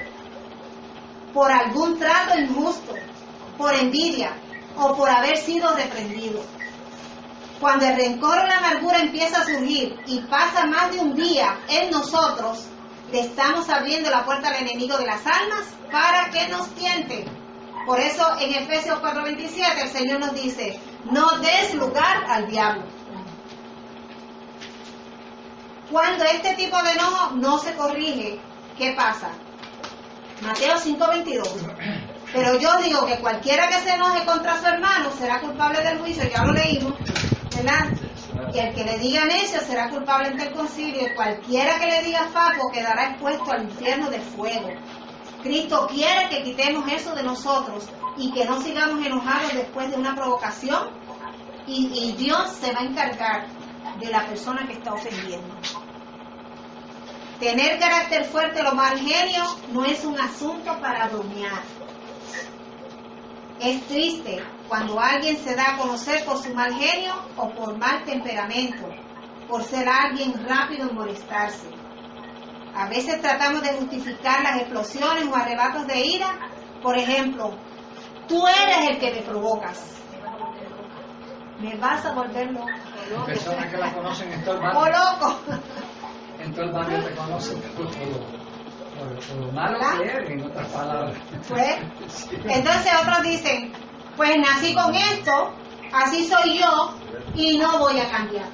por algún trato injusto, por envidia o por haber sido reprendido. Cuando el rencor o la amargura empieza a surgir y pasa más de un día en nosotros, le estamos abriendo la puerta al enemigo de las almas para que nos tiente. Por eso en Efesios 4:27 el Señor nos dice, no des lugar al diablo. Cuando este tipo de enojo no se corrige, ¿qué pasa? Mateo 5:22. Pero yo digo que cualquiera que se enoje contra su hermano será culpable del juicio, ya lo leímos, ¿verdad? Y el que le diga necio será culpable ante el concilio, y cualquiera que le diga fatuo quedará expuesto al infierno de fuego. Cristo quiere que quitemos eso de nosotros y que no sigamos enojados después de una provocación, y Dios se va a encargar de la persona que está ofendiendo. Tener carácter fuerte o mal genio no es un asunto para bromear. Es triste cuando alguien se da a conocer por su mal genio o por mal temperamento, por ser alguien rápido en molestarse. A veces tratamos de justificar las explosiones o arrebatos de ira. Por ejemplo, tú eres el que me provocas. Me vas a volver loco. Personas que la conocen en todo el barrio. ¡Oh, loco! En todo el barrio te conocen por lo malo que eres, en otras palabras. Pues, entonces otros dicen, pues nací con esto, así soy yo y no voy a cambiar.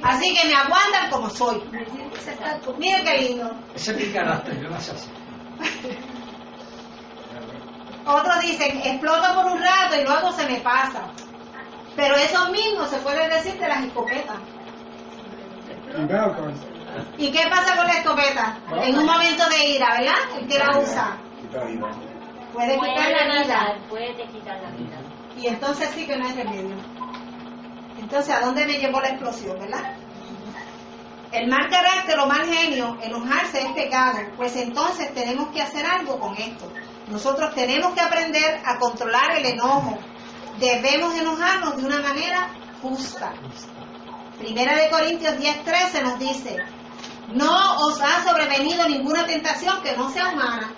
Así que me aguantan como soy. Mira qué lindo. Ese es mi carácter, yo nací así. Otros dicen, exploto por un rato y luego se me pasa. Pero eso mismo se puede decir de las escopetas. ¿Y qué pasa con la escopeta? En un momento de ira, ¿verdad? El que la usa puede quitar la vida. Puede quitar la vida. Y entonces sí que no hay remedio. Entonces, ¿a dónde me llevó la explosión, verdad? El mal carácter o mal genio, enojarse es pecado. Pues entonces tenemos que hacer algo con esto. Nosotros tenemos que aprender a controlar el enojo. Debemos enojarnos de una manera justa. Primera de Corintios 10:13 nos dice: no os ha sobrevenido ninguna tentación que no sea humana,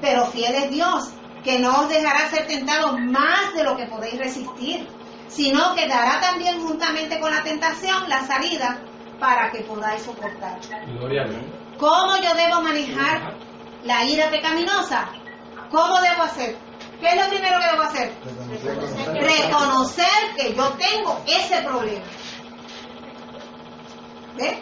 pero fiel es Dios, que no os dejará ser tentados más de lo que podéis resistir, sino que dará también juntamente con la tentación la salida para que podáis soportar. Gloria a Dios. ¿Cómo yo debo manejar la ira pecaminosa? ¿Cómo debo hacer? ¿Qué es lo primero que debo hacer? Reconocer que yo tengo ese problema. ¿Ves?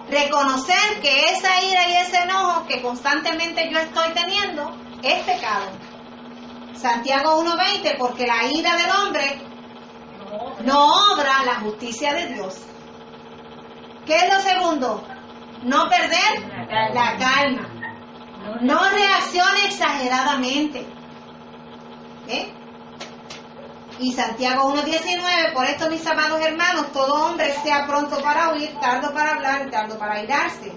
Reconocer que esa ira y ese enojo que constantemente yo estoy teniendo es pecado. Santiago 1:20, porque la ira del hombre no obra la justicia de Dios. ¿Qué es lo segundo? No perder la calma. No reaccione exageradamente. ¿Eh? Y Santiago 1:19, por esto, mis amados hermanos, todo hombre sea pronto para oír, tardo para hablar y tardo para airarse.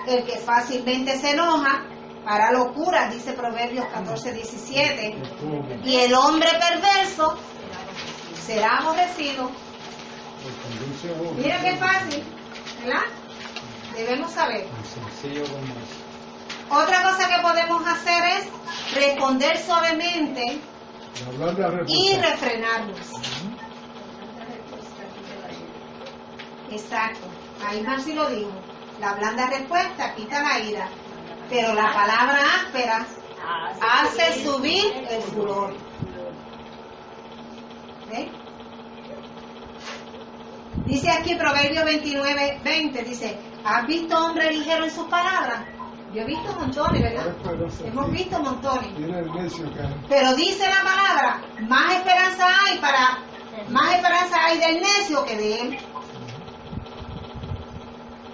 El que fácilmente se enoja hará locuras, dice Proverbios 14:17. Y el hombre perverso será aborrecido. Mira qué fácil, ¿verdad? Debemos saber. Otra cosa que podemos hacer es responder suavemente y refrenarnos. Exacto. Ahí Marci lo dijo. La blanda respuesta quita la ira, pero la palabra áspera hace subir el furor. ¿Ven? Dice aquí Proverbios 29:20, dice: ¿has visto hombre ligero en sus palabras? Yo he visto montones, ¿verdad? Hemos visto montones. Pero dice la palabra, más esperanza hay del necio que de él.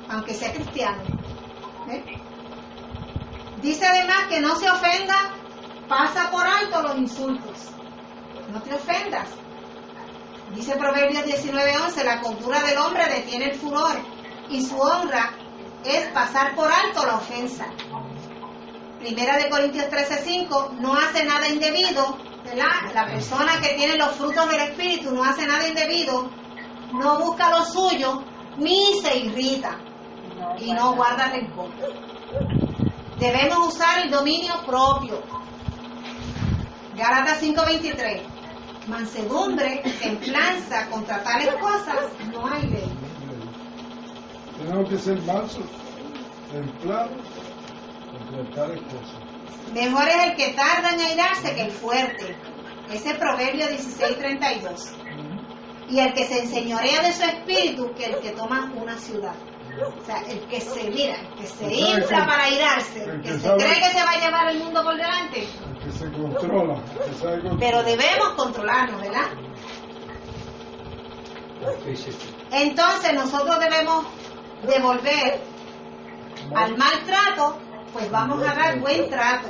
Aunque sea cristiano. ¿Ves? Dice además que no se ofenda, pasa por alto los insultos. No te ofendas. Dice Proverbios 19:11, la cordura del hombre detiene el furor y su honra es pasar por alto la ofensa. Primera de Corintios 13:5, no hace nada indebido, ¿verdad? La persona que tiene los frutos del Espíritu no hace nada indebido, no busca lo suyo, ni se irrita y no guarda rencor. Debemos usar el dominio propio. Gálatas 5:23, mansedumbre, templanza contra tales cosas no hay ley. Tenemos que ser mansos, templados, contra tales cosas. Mejor es el que tarda en airarse que el fuerte. Ese es Proverbio 16:32. Y el que se enseñorea de su espíritu que el que toma una ciudad. O sea, el que se infla para airarse, el que se cree que se va a llevar el mundo por delante. El que se controla, el que sabe controlar. Pero debemos controlarnos, ¿verdad? Entonces nosotros debemos devolver al maltrato, pues vamos a dar buen trato.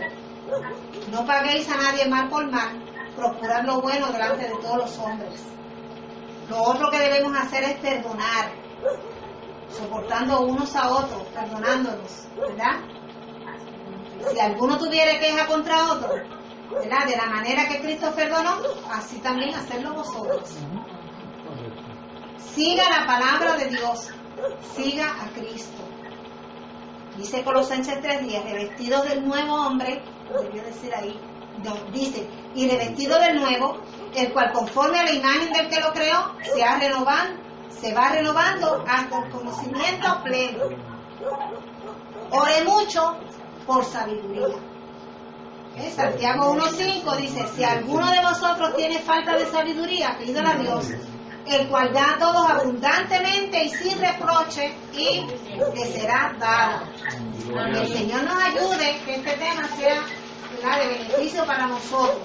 No paguéis a nadie mal por mal, procurad lo bueno delante de todos los hombres. Lo otro que debemos hacer es perdonar, soportando unos a otros, perdonándonos, ¿verdad? Si alguno tuviera queja contra otro, ¿verdad? De la manera que Cristo perdonó, así también hacerlo vosotros. Siga la palabra de Dios, siga a Cristo. Dice Colosenses 3:10, revestidos del nuevo hombre, debió decir ahí, no, dice, y revestido del nuevo, el cual conforme a la imagen del que lo creó, se va renovando hasta el conocimiento pleno. Ore mucho por sabiduría. Santiago 1:5 dice, si alguno de vosotros tiene falta de sabiduría, pídala a Dios, el cual da a todos abundantemente y sin reproche, y le será dado. Que el Señor nos ayude, que este tema sea, ¿verdad?, de beneficio para nosotros.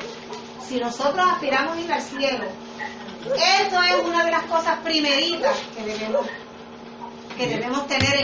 Si nosotros aspiramos a ir al cielo, esto es una de las cosas primeritas que debemos tener en